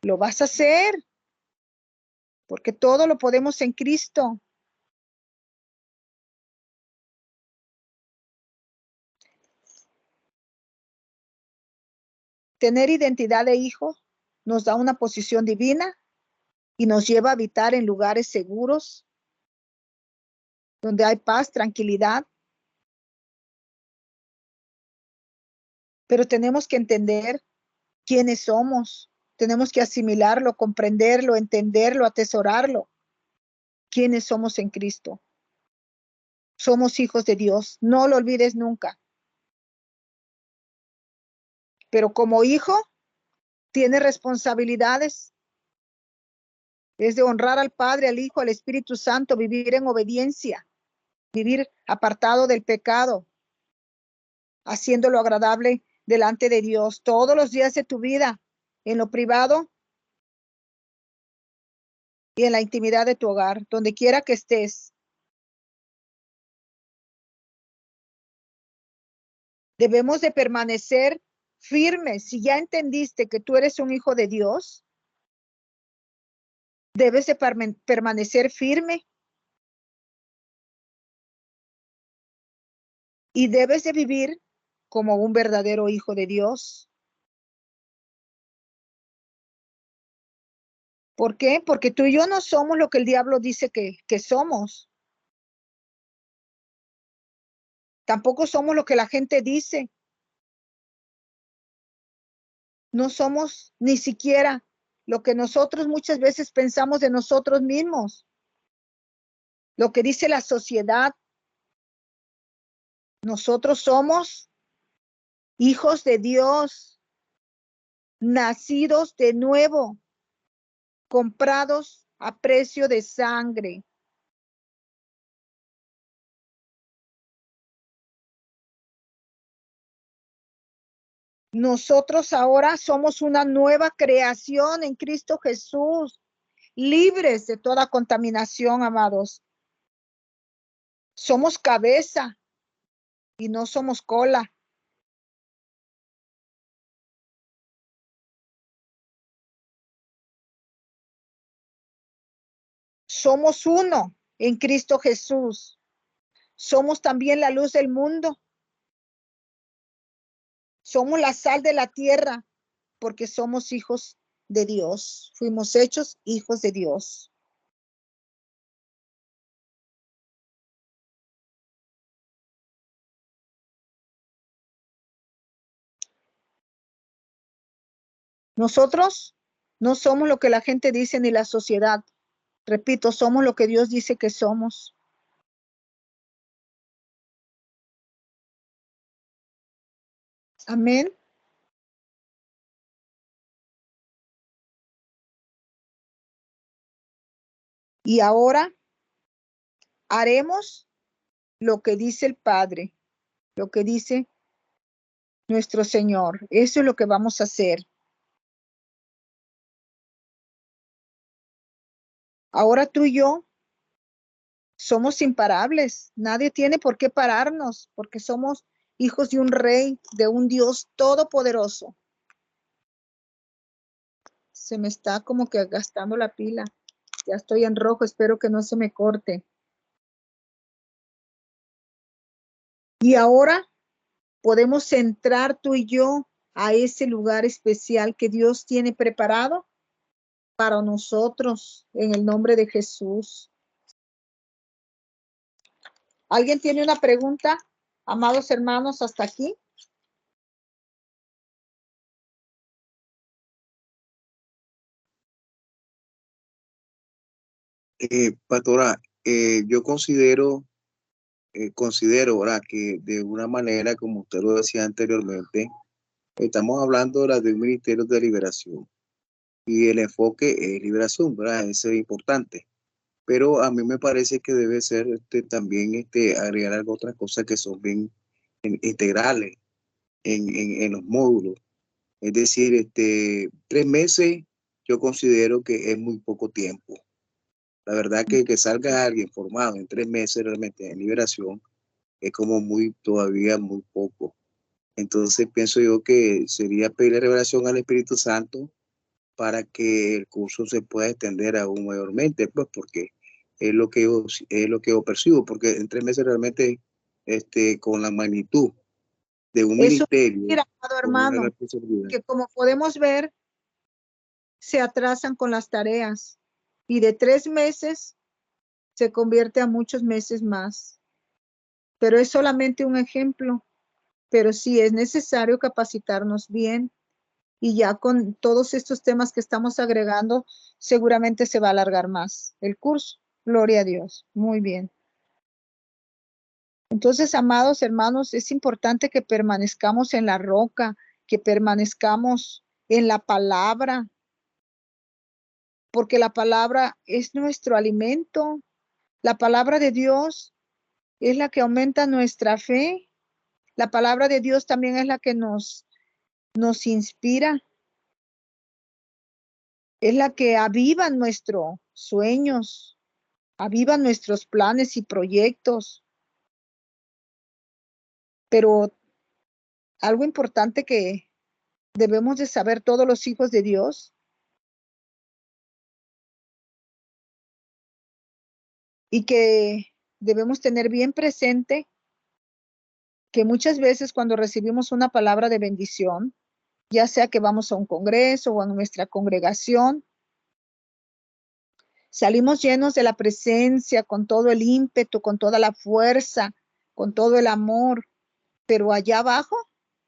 lo vas a hacer, porque todo lo podemos en Cristo. Tener identidad de hijo nos da una posición divina y nos lleva a habitar en lugares seguros, donde hay paz, tranquilidad. Pero tenemos que entender quiénes somos. Tenemos que asimilarlo, comprenderlo, entenderlo, atesorarlo. Quiénes somos en Cristo. Somos hijos de Dios. No lo olvides nunca. Pero como hijo, tiene responsabilidades. Es de honrar al Padre, al Hijo, al Espíritu Santo, vivir en obediencia, vivir apartado del pecado, haciéndolo agradable delante de Dios todos los días de tu vida, en lo privado y en la intimidad de tu hogar, donde quiera que estés. Debemos de permanecer firmes. Si ya entendiste que tú eres un hijo de Dios, Debes de permanecer firme y debes de vivir como un verdadero hijo de Dios. ¿Por qué? Porque tú y yo no somos lo que el diablo dice que somos. Tampoco somos lo que la gente dice. No somos ni siquiera lo que nosotros muchas veces pensamos de nosotros mismos. Lo que dice la sociedad. Nosotros somos hijos de Dios, nacidos de nuevo, comprados a precio de sangre. Nosotros ahora somos una nueva creación en Cristo Jesús, libres de toda contaminación, amados. Somos cabeza y no somos cola. Somos uno en Cristo Jesús. Somos también la luz del mundo. Somos la sal de la tierra porque somos hijos de Dios. Fuimos hechos hijos de Dios. Nosotros no somos lo que la gente dice ni la sociedad. Repito, somos lo que Dios dice que somos. Amén. Y ahora haremos lo que dice el Padre, lo que dice nuestro Señor. Eso es lo que vamos a hacer. Ahora tú y yo somos imparables. Nadie tiene por qué pararnos porque somos hijos de un rey, de un Dios todopoderoso. Se me está como que gastando la pila. Ya estoy en rojo, espero que no se me corte. Y ahora podemos entrar tú y yo a ese lugar especial que Dios tiene preparado para nosotros en el nombre de Jesús. ¿Alguien tiene una pregunta, amados hermanos, hasta aquí? Pastora, yo considero ahora que de una manera, como usted lo decía anteriormente, estamos hablando ahora de un ministerio de liberación y el enfoque es liberación, ¿verdad? Eso es importante. Pero a mí me parece que debe ser también agregar algo, otras cosas que son bien integrales en los módulos. Es decir, 3 meses yo considero que es muy poco tiempo. La verdad que salga alguien formado en 3 meses realmente en liberación es como todavía muy poco. Entonces pienso yo que sería pedir revelación al Espíritu Santo para que el curso se pueda extender aún mayormente, pues porque es lo que yo percibo, porque en 3 meses realmente con la magnitud de un Eso, ministerio, mira, amado con una hermano, responsabilidad. que como podemos ver, se atrasan con las tareas y de 3 meses se convierte a muchos meses más. Pero es solamente un ejemplo. Pero sí es necesario capacitarnos bien y ya con todos estos temas que estamos agregando, seguramente se va a alargar más el curso. Gloria a Dios. Muy bien. Entonces, amados hermanos, es importante que permanezcamos en la roca, que permanezcamos en la palabra, porque la palabra es nuestro alimento. La palabra de Dios es la que aumenta nuestra fe. La palabra de Dios también es la que nos inspira, es la que aviva nuestros sueños, aviva nuestros planes y proyectos. Pero algo importante que debemos de saber todos los hijos de Dios y que debemos tener bien presente que muchas veces cuando recibimos una palabra de bendición, ya sea que vamos a un congreso o a nuestra congregación, salimos llenos de la presencia, con todo el ímpetu, con toda la fuerza, con todo el amor, pero allá abajo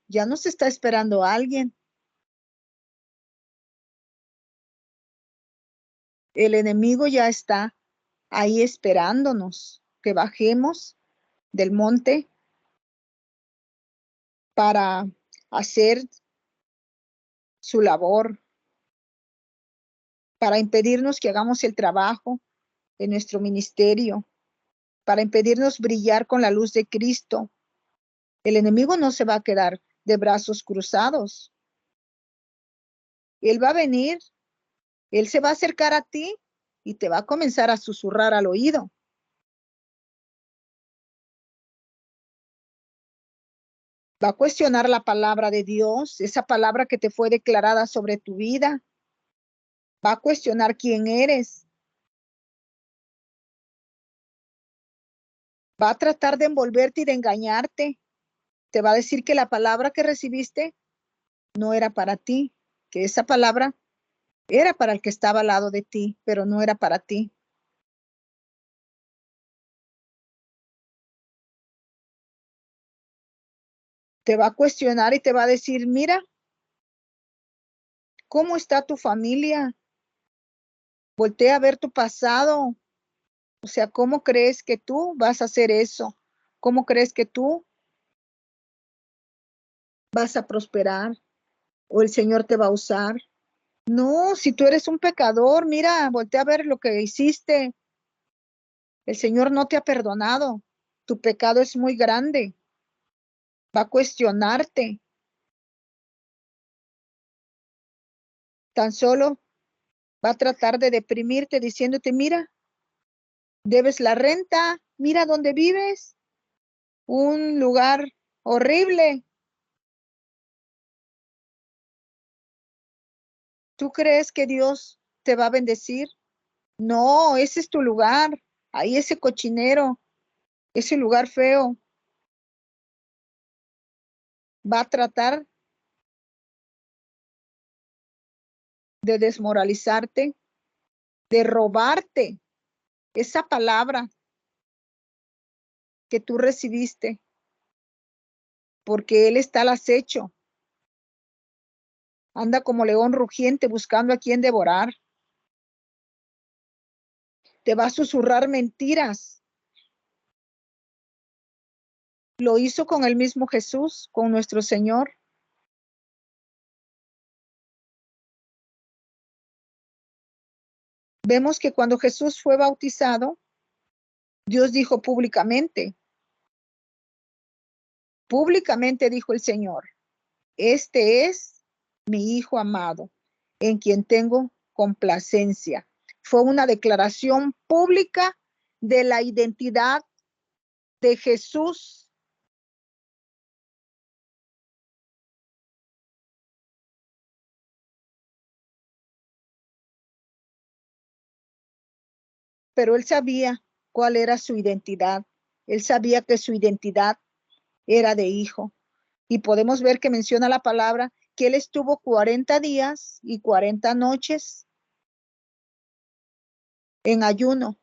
ya nos está esperando alguien. El enemigo ya está ahí esperándonos, que bajemos del monte para hacer su labor, para impedirnos que hagamos el trabajo de nuestro ministerio, para impedirnos brillar con la luz de Cristo. El enemigo no se va a quedar de brazos cruzados. Él va a venir, él se va a acercar a ti y te va a comenzar a susurrar al oído. Va a cuestionar la palabra de Dios, esa palabra que te fue declarada sobre tu vida. Va a cuestionar quién eres. Va a tratar de envolverte y de engañarte. Te va a decir que la palabra que recibiste no era para ti, que esa palabra era para el que estaba al lado de ti, pero no era para ti. Te va a cuestionar y te va a decir, mira, ¿cómo está tu familia? Voltea a ver tu pasado. O sea, ¿cómo crees que tú vas a hacer eso? ¿Cómo crees que tú vas a prosperar? ¿O el Señor te va a usar? No, si tú eres un pecador, mira, voltea a ver lo que hiciste. El Señor no te ha perdonado. Tu pecado es muy grande. Va a cuestionarte. Tan solo va a tratar de deprimirte diciéndote, mira, debes la renta, mira dónde vives, un lugar horrible. ¿Tú crees que Dios te va a bendecir? No, ese es tu lugar, ahí ese cochinero, ese lugar feo. Va a tratar de desmoralizarte, de robarte esa palabra que tú recibiste, porque Él está al acecho. Anda como león rugiente buscando a quien devorar. Te va a susurrar mentiras. Lo hizo con el mismo Jesús, con nuestro Señor. Vemos que cuando Jesús fue bautizado, Dios dijo públicamente dijo el Señor, este es mi Hijo amado, en quien tengo complacencia. Fue una declaración pública de la identidad de Jesús. Pero él sabía cuál era su identidad. Él sabía que su identidad era de hijo. Y podemos ver que menciona la palabra que él estuvo 40 días y 40 noches en ayuno.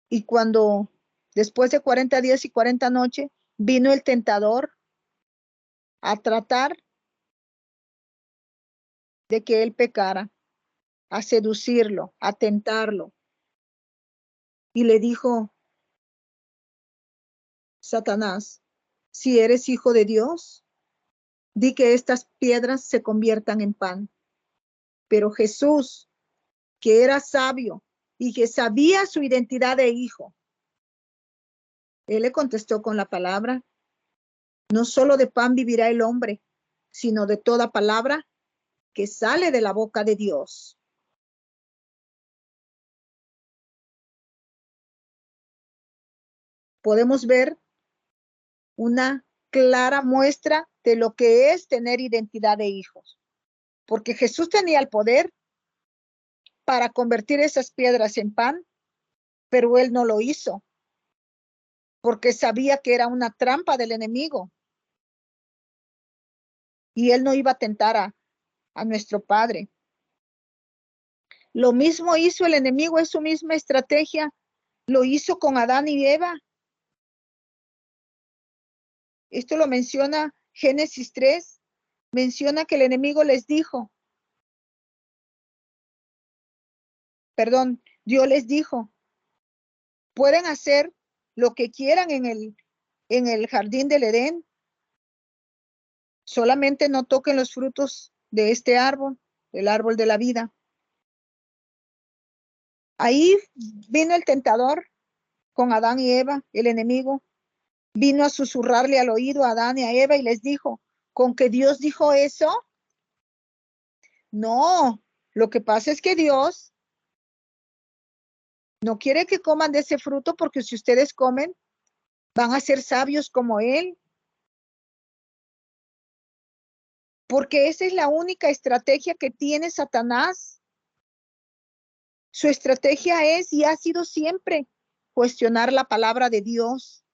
Y cuando después de 40 días y 40 noches vino el tentador a tratar de que él pecara, a seducirlo, a tentarlo. Y le dijo, Satanás, si eres hijo de Dios, di que estas piedras se conviertan en pan. Pero Jesús, que era sabio y que sabía su identidad de hijo, él le contestó con la palabra, no solo de pan vivirá el hombre, sino de toda palabra que sale de la boca de Dios. Podemos ver una clara muestra de lo que es tener identidad de hijos, porque Jesús tenía el poder para convertir esas piedras en pan, pero él no lo hizo, porque sabía que era una trampa del enemigo. Y él no iba a tentar a nuestro Padre. Lo mismo hizo el enemigo, es su misma estrategia. Lo hizo con Adán y Eva. Esto lo menciona Génesis 3. Menciona que el enemigo les dijo, perdón, Dios les dijo, pueden hacer lo que quieran en el jardín del Edén, solamente no toquen los frutos de este árbol, el árbol de la vida. Ahí vino el tentador con Adán y Eva, el enemigo, vino a susurrarle al oído a Adán y a Eva y les dijo, ¿con que Dios dijo eso? No, lo que pasa es que Dios no quiere que coman de ese fruto, porque si ustedes comen, van a ser sabios como Él. Porque esa es la única estrategia que tiene Satanás. Su estrategia es y ha sido siempre cuestionar la palabra de Dios,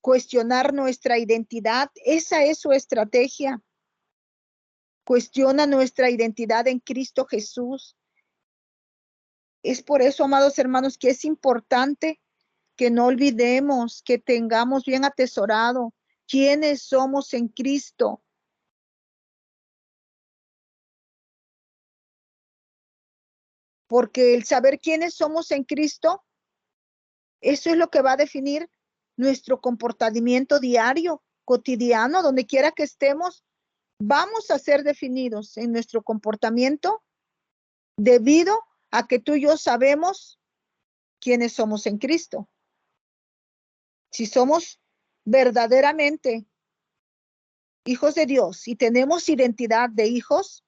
cuestionar nuestra identidad. Esa es su estrategia. Cuestiona nuestra identidad en Cristo Jesús. Es por eso, amados hermanos, que es importante que no olvidemos, que tengamos bien atesorado quiénes somos en Cristo. Porque el saber quiénes somos en Cristo, eso es lo que va a definir nuestro comportamiento diario, cotidiano, donde quiera que estemos, vamos a ser definidos en nuestro comportamiento debido a que tú y yo sabemos quiénes somos en Cristo. Si somos verdaderamente hijos de Dios y tenemos identidad de hijos,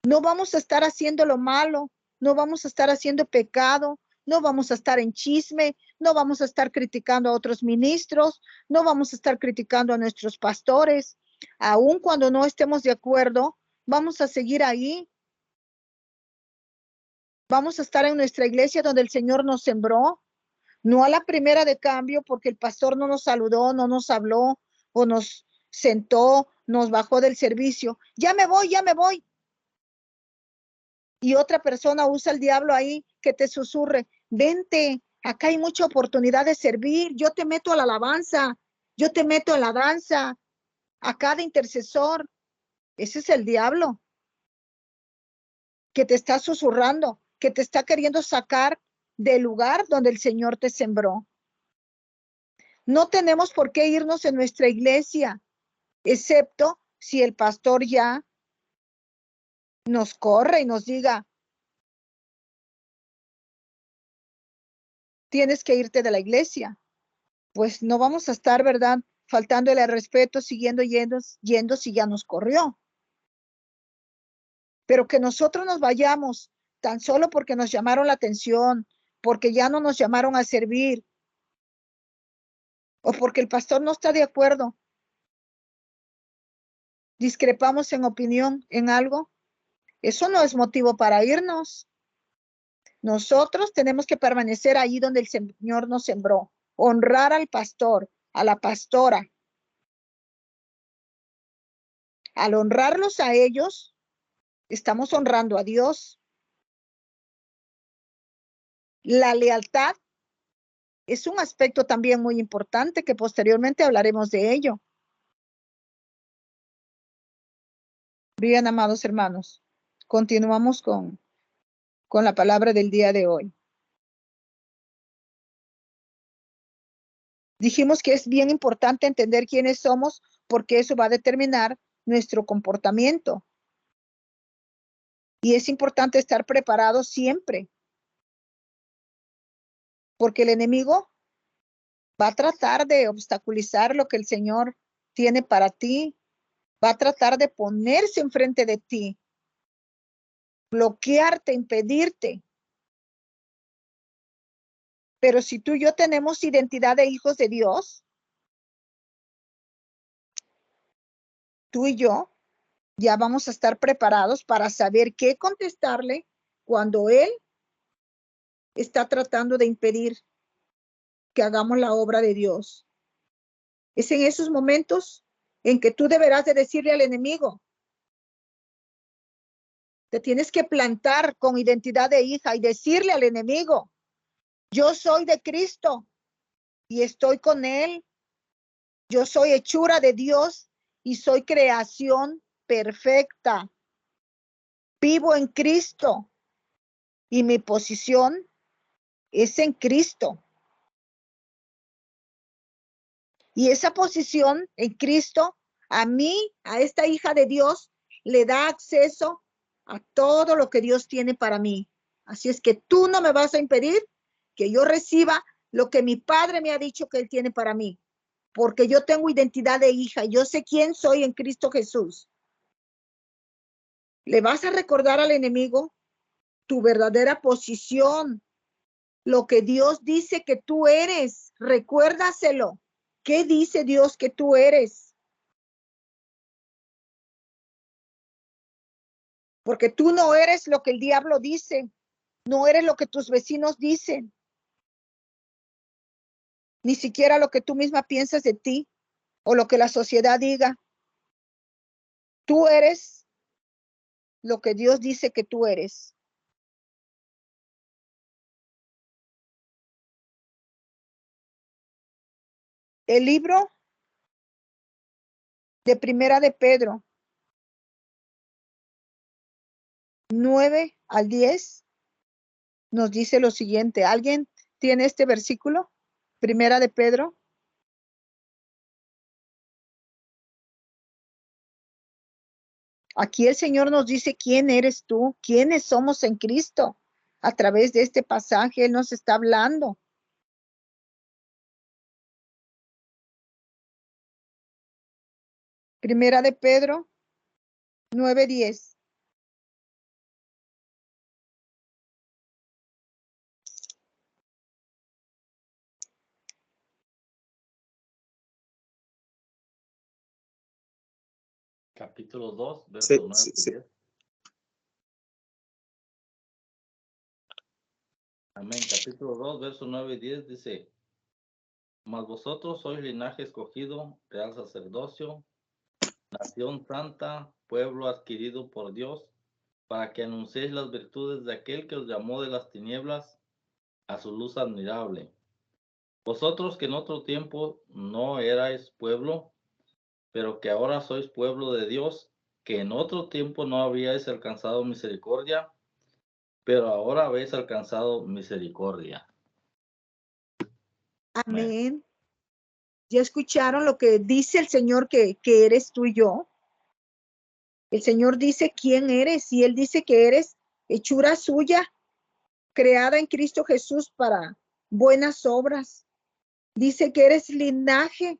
no vamos a estar haciendo lo malo, no vamos a estar haciendo pecado, no vamos a estar en chisme, no vamos a estar criticando a otros ministros, no vamos a estar criticando a nuestros pastores. Aun cuando no estemos de acuerdo, vamos a seguir ahí. Vamos a estar en nuestra iglesia donde el Señor nos sembró, no a la primera de cambio porque el pastor no nos saludó, no nos habló o nos sentó, nos bajó del servicio. Ya me voy, ya me voy. Y otra persona usa el diablo ahí que te susurre, vente, acá hay mucha oportunidad de servir, yo te meto a la alabanza, yo te meto a la danza, a cada intercesor. Ese es el diablo que te está susurrando, que te está queriendo sacar del lugar donde el Señor te sembró. No tenemos por qué irnos en nuestra iglesia, excepto si el pastor ya nos corre y nos diga, tienes que irte de la iglesia. Pues no vamos a estar, ¿verdad? Faltándole al respeto, siguiendo yendo si ya nos corrió. Pero que nosotros nos vayamos tan solo porque nos llamaron la atención, porque ya no nos llamaron a servir, o porque el pastor no está de acuerdo, discrepamos en opinión en algo, eso no es motivo para irnos. Nosotros tenemos que permanecer ahí donde el Señor nos sembró, honrar al pastor, a la pastora. Al honrarlos a ellos, estamos honrando a Dios. La lealtad es un aspecto también muy importante que posteriormente hablaremos de ello. Bien, amados hermanos, continuamos con la palabra del día de hoy. Dijimos que es bien importante entender quiénes somos porque eso va a determinar nuestro comportamiento. Y es importante estar preparado siempre, porque el enemigo va a tratar de obstaculizar lo que el Señor tiene para ti, va a tratar de ponerse enfrente de ti, bloquearte, impedirte. Pero si tú y yo tenemos identidad de hijos de Dios, tú y yo ya vamos a estar preparados para saber qué contestarle cuando Él está tratando de impedir que hagamos la obra de Dios. Es en esos momentos en que tú deberás de decirle al enemigo, te tienes que plantar con identidad de hija y decirle al enemigo, yo soy de Cristo y estoy con Él. Yo soy hechura de Dios y soy creación perfecta. Vivo en Cristo y mi posición es en Cristo. Y esa posición en Cristo, a mí, a esta hija de Dios, le da acceso a todo lo que Dios tiene para mí. Así es que tú no me vas a impedir que yo reciba lo que mi Padre me ha dicho que Él tiene para mí, porque yo tengo identidad de hija, yo sé quién soy en Cristo Jesús. Le vas a recordar al enemigo tu verdadera posición, lo que Dios dice que tú eres. Recuérdaselo. ¿Qué dice Dios que tú eres? Porque tú no eres lo que el diablo dice, no eres lo que tus vecinos dicen, ni siquiera lo que tú misma piensas de ti o lo que la sociedad diga. Tú eres lo que Dios dice que tú eres. El libro de Primera de Pedro 9 al 10 nos dice lo siguiente. ¿Alguien tiene este versículo? Primera de Pedro. Aquí el Señor nos dice quién eres tú, quiénes somos en Cristo. A través de este pasaje Él nos está hablando. Primera de Pedro 9:10. Capítulo 2, Sí, verso 9 sí, y sí. 10. Amén. Capítulo 2, verso 9 y 10 dice, mas vosotros sois linaje escogido, real sacerdocio, nación santa, pueblo adquirido por Dios, para que anunciéis las virtudes de aquel que os llamó de las tinieblas a su luz admirable. Vosotros que en otro tiempo no erais pueblo, pero que ahora sois pueblo de Dios, que en otro tiempo no habíais alcanzado misericordia, pero ahora habéis alcanzado misericordia. Amén. Amén. ¿Ya escucharon lo que dice el Señor que eres tú y yo? El Señor dice quién eres y Él dice que eres hechura suya, creada en Cristo Jesús para buenas obras. Dice que eres linaje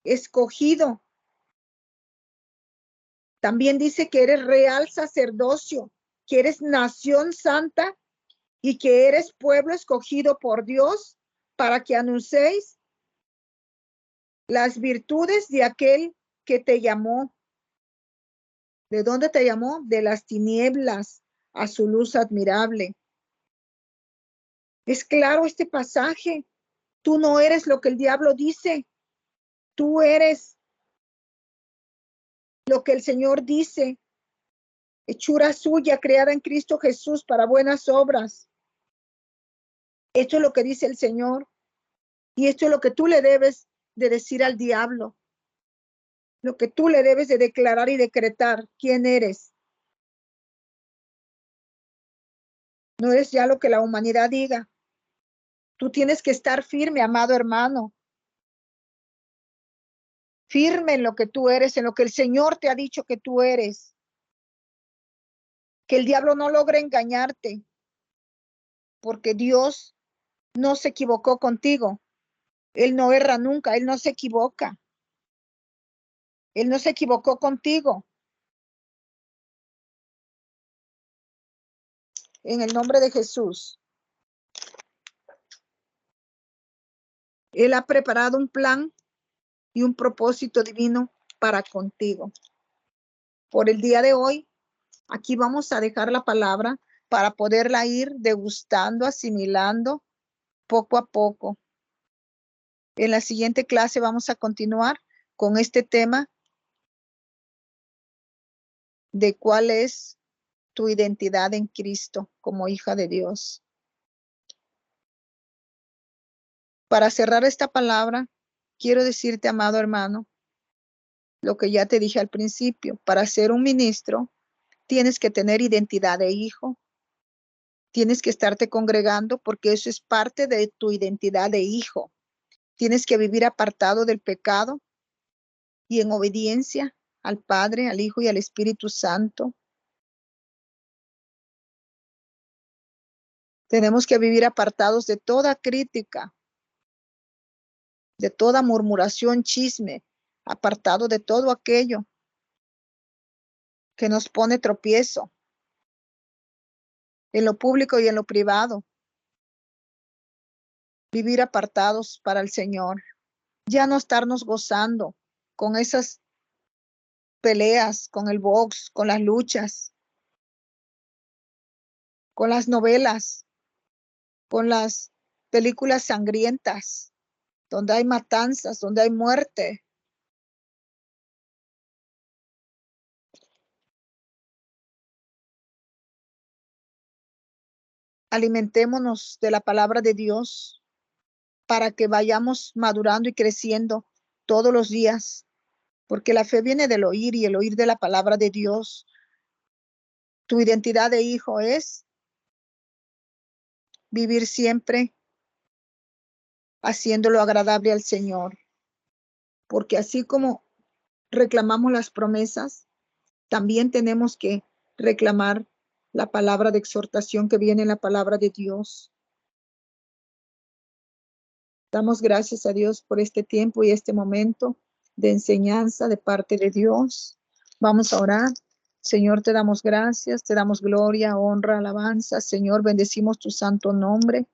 escogido. También dice que eres real sacerdocio, que eres nación santa y que eres pueblo escogido por Dios para que anunciéis las virtudes de aquel que te llamó. ¿De dónde te llamó? De las tinieblas a su luz admirable. Es claro este pasaje. Tú no eres lo que el diablo dice. Tú eres lo que el Señor dice. Hechura suya, creada en Cristo Jesús para buenas obras. Esto es lo que dice el Señor. Y esto es lo que tú le debes de decir al diablo. Lo que tú le debes de declarar y decretar. ¿Quién eres? No eres ya lo que la humanidad diga. Tú tienes que estar firme, amado hermano. Firme en lo que tú eres, en lo que el Señor te ha dicho que tú eres. Que el diablo no logre engañarte, porque Dios no se equivocó contigo. Él no erra nunca, Él no se equivoca. Él no se equivocó contigo. En el nombre de Jesús. Él ha preparado un plan y un propósito divino para contigo. por el día de hoy. Aquí vamos a dejar la palabra para poderla ir degustando, asimilando poco a poco. En la siguiente clase vamos a continuar con este tema de cuál es tu identidad en Cristo como hija de Dios. Para cerrar esta palabra, quiero decirte, amado hermano, lo que ya te dije al principio. Para ser un ministro, tienes que tener identidad de hijo. Tienes que estarte congregando porque eso es parte de tu identidad de hijo. Tienes que vivir apartado del pecado y en obediencia al Padre, al Hijo y al Espíritu Santo. Tenemos que vivir apartados de toda crítica, de toda murmuración, chisme, apartado de todo aquello que nos pone tropiezo en lo público y en lo privado. Vivir apartados para el Señor. Ya no estarnos gozando con esas peleas, con el box, con las luchas, con las novelas, con las películas sangrientas, donde hay matanzas, donde hay muerte. Alimentémonos de la palabra de Dios para que vayamos madurando y creciendo todos los días, porque la fe viene del oír y el oír de la palabra de Dios. Tu identidad de hijo es vivir siempre haciéndolo agradable al Señor, porque así como reclamamos las promesas, también tenemos que reclamar la palabra de exhortación que viene en la palabra de Dios. Damos gracias a Dios por este tiempo y este momento de enseñanza de parte de Dios. Vamos a orar. Señor, te damos gracias, te damos gloria, honra, alabanza. Señor, bendecimos tu santo nombre.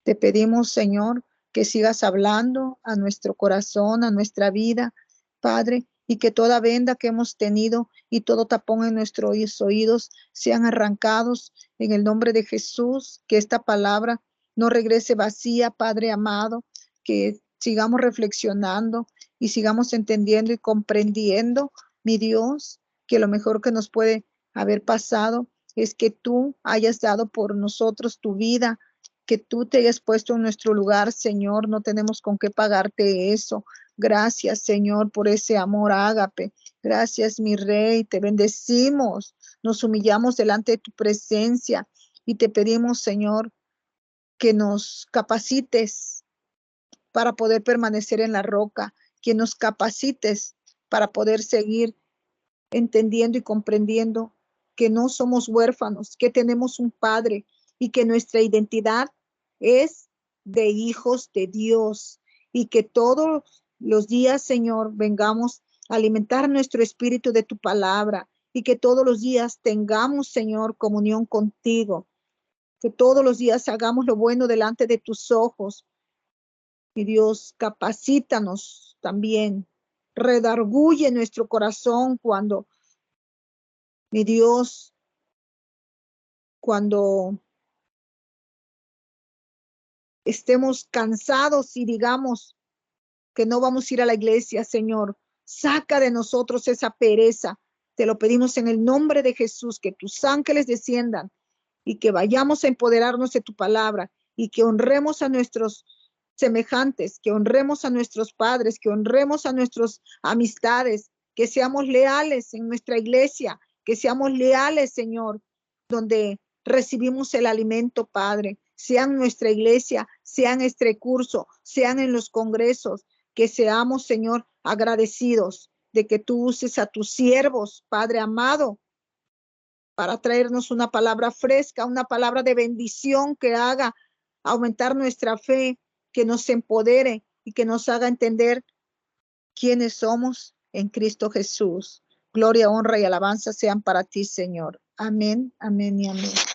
Te pedimos, Señor, que sigas hablando a nuestro corazón, a nuestra vida, Padre, y que toda venda que hemos tenido y todo tapón en nuestros oídos sean arrancados en el nombre de Jesús, que esta palabra no regrese vacía, Padre amado, que sigamos reflexionando y sigamos entendiendo y comprendiendo, mi Dios, que lo mejor que nos puede haber pasado es que tú hayas dado por nosotros tu vida, que tú te hayas puesto en nuestro lugar, Señor. No tenemos con qué pagarte eso. Gracias, Señor, por ese amor ágape. Gracias, mi Rey. Te bendecimos. Nos humillamos delante de tu presencia y te pedimos, Señor, que nos capacites para poder permanecer en la roca, que nos capacites para poder seguir entendiendo y comprendiendo que no somos huérfanos, que tenemos un Padre y que nuestra identidad es de hijos de Dios y que todos los días, Señor, vengamos a alimentar nuestro espíritu de tu palabra y que todos los días tengamos, Señor, comunión contigo, que todos los días hagamos lo bueno delante de tus ojos. Y Dios, capacítanos también, redarguye nuestro corazón cuando, mi Dios, cuando estemos cansados y digamos que no vamos a ir a la iglesia, Señor, saca de nosotros esa pereza. Te lo pedimos en el nombre de Jesús, que tus ángeles desciendan y que vayamos a empoderarnos de tu palabra y que honremos a nuestros semejantes, que honremos a nuestros padres, que honremos a nuestras amistades, que seamos leales en nuestra iglesia, que seamos leales, Señor, donde recibimos el alimento, Padre, sean nuestra iglesia, sean este curso, sean en los congresos, que seamos, Señor, agradecidos de que tú uses a tus siervos, Padre amado, para traernos una palabra fresca, una palabra de bendición que haga aumentar nuestra fe, que nos empodere y que nos haga entender quiénes somos en Cristo Jesús. Gloria, honra y alabanza sean para ti, Señor. Amén, amén y amén.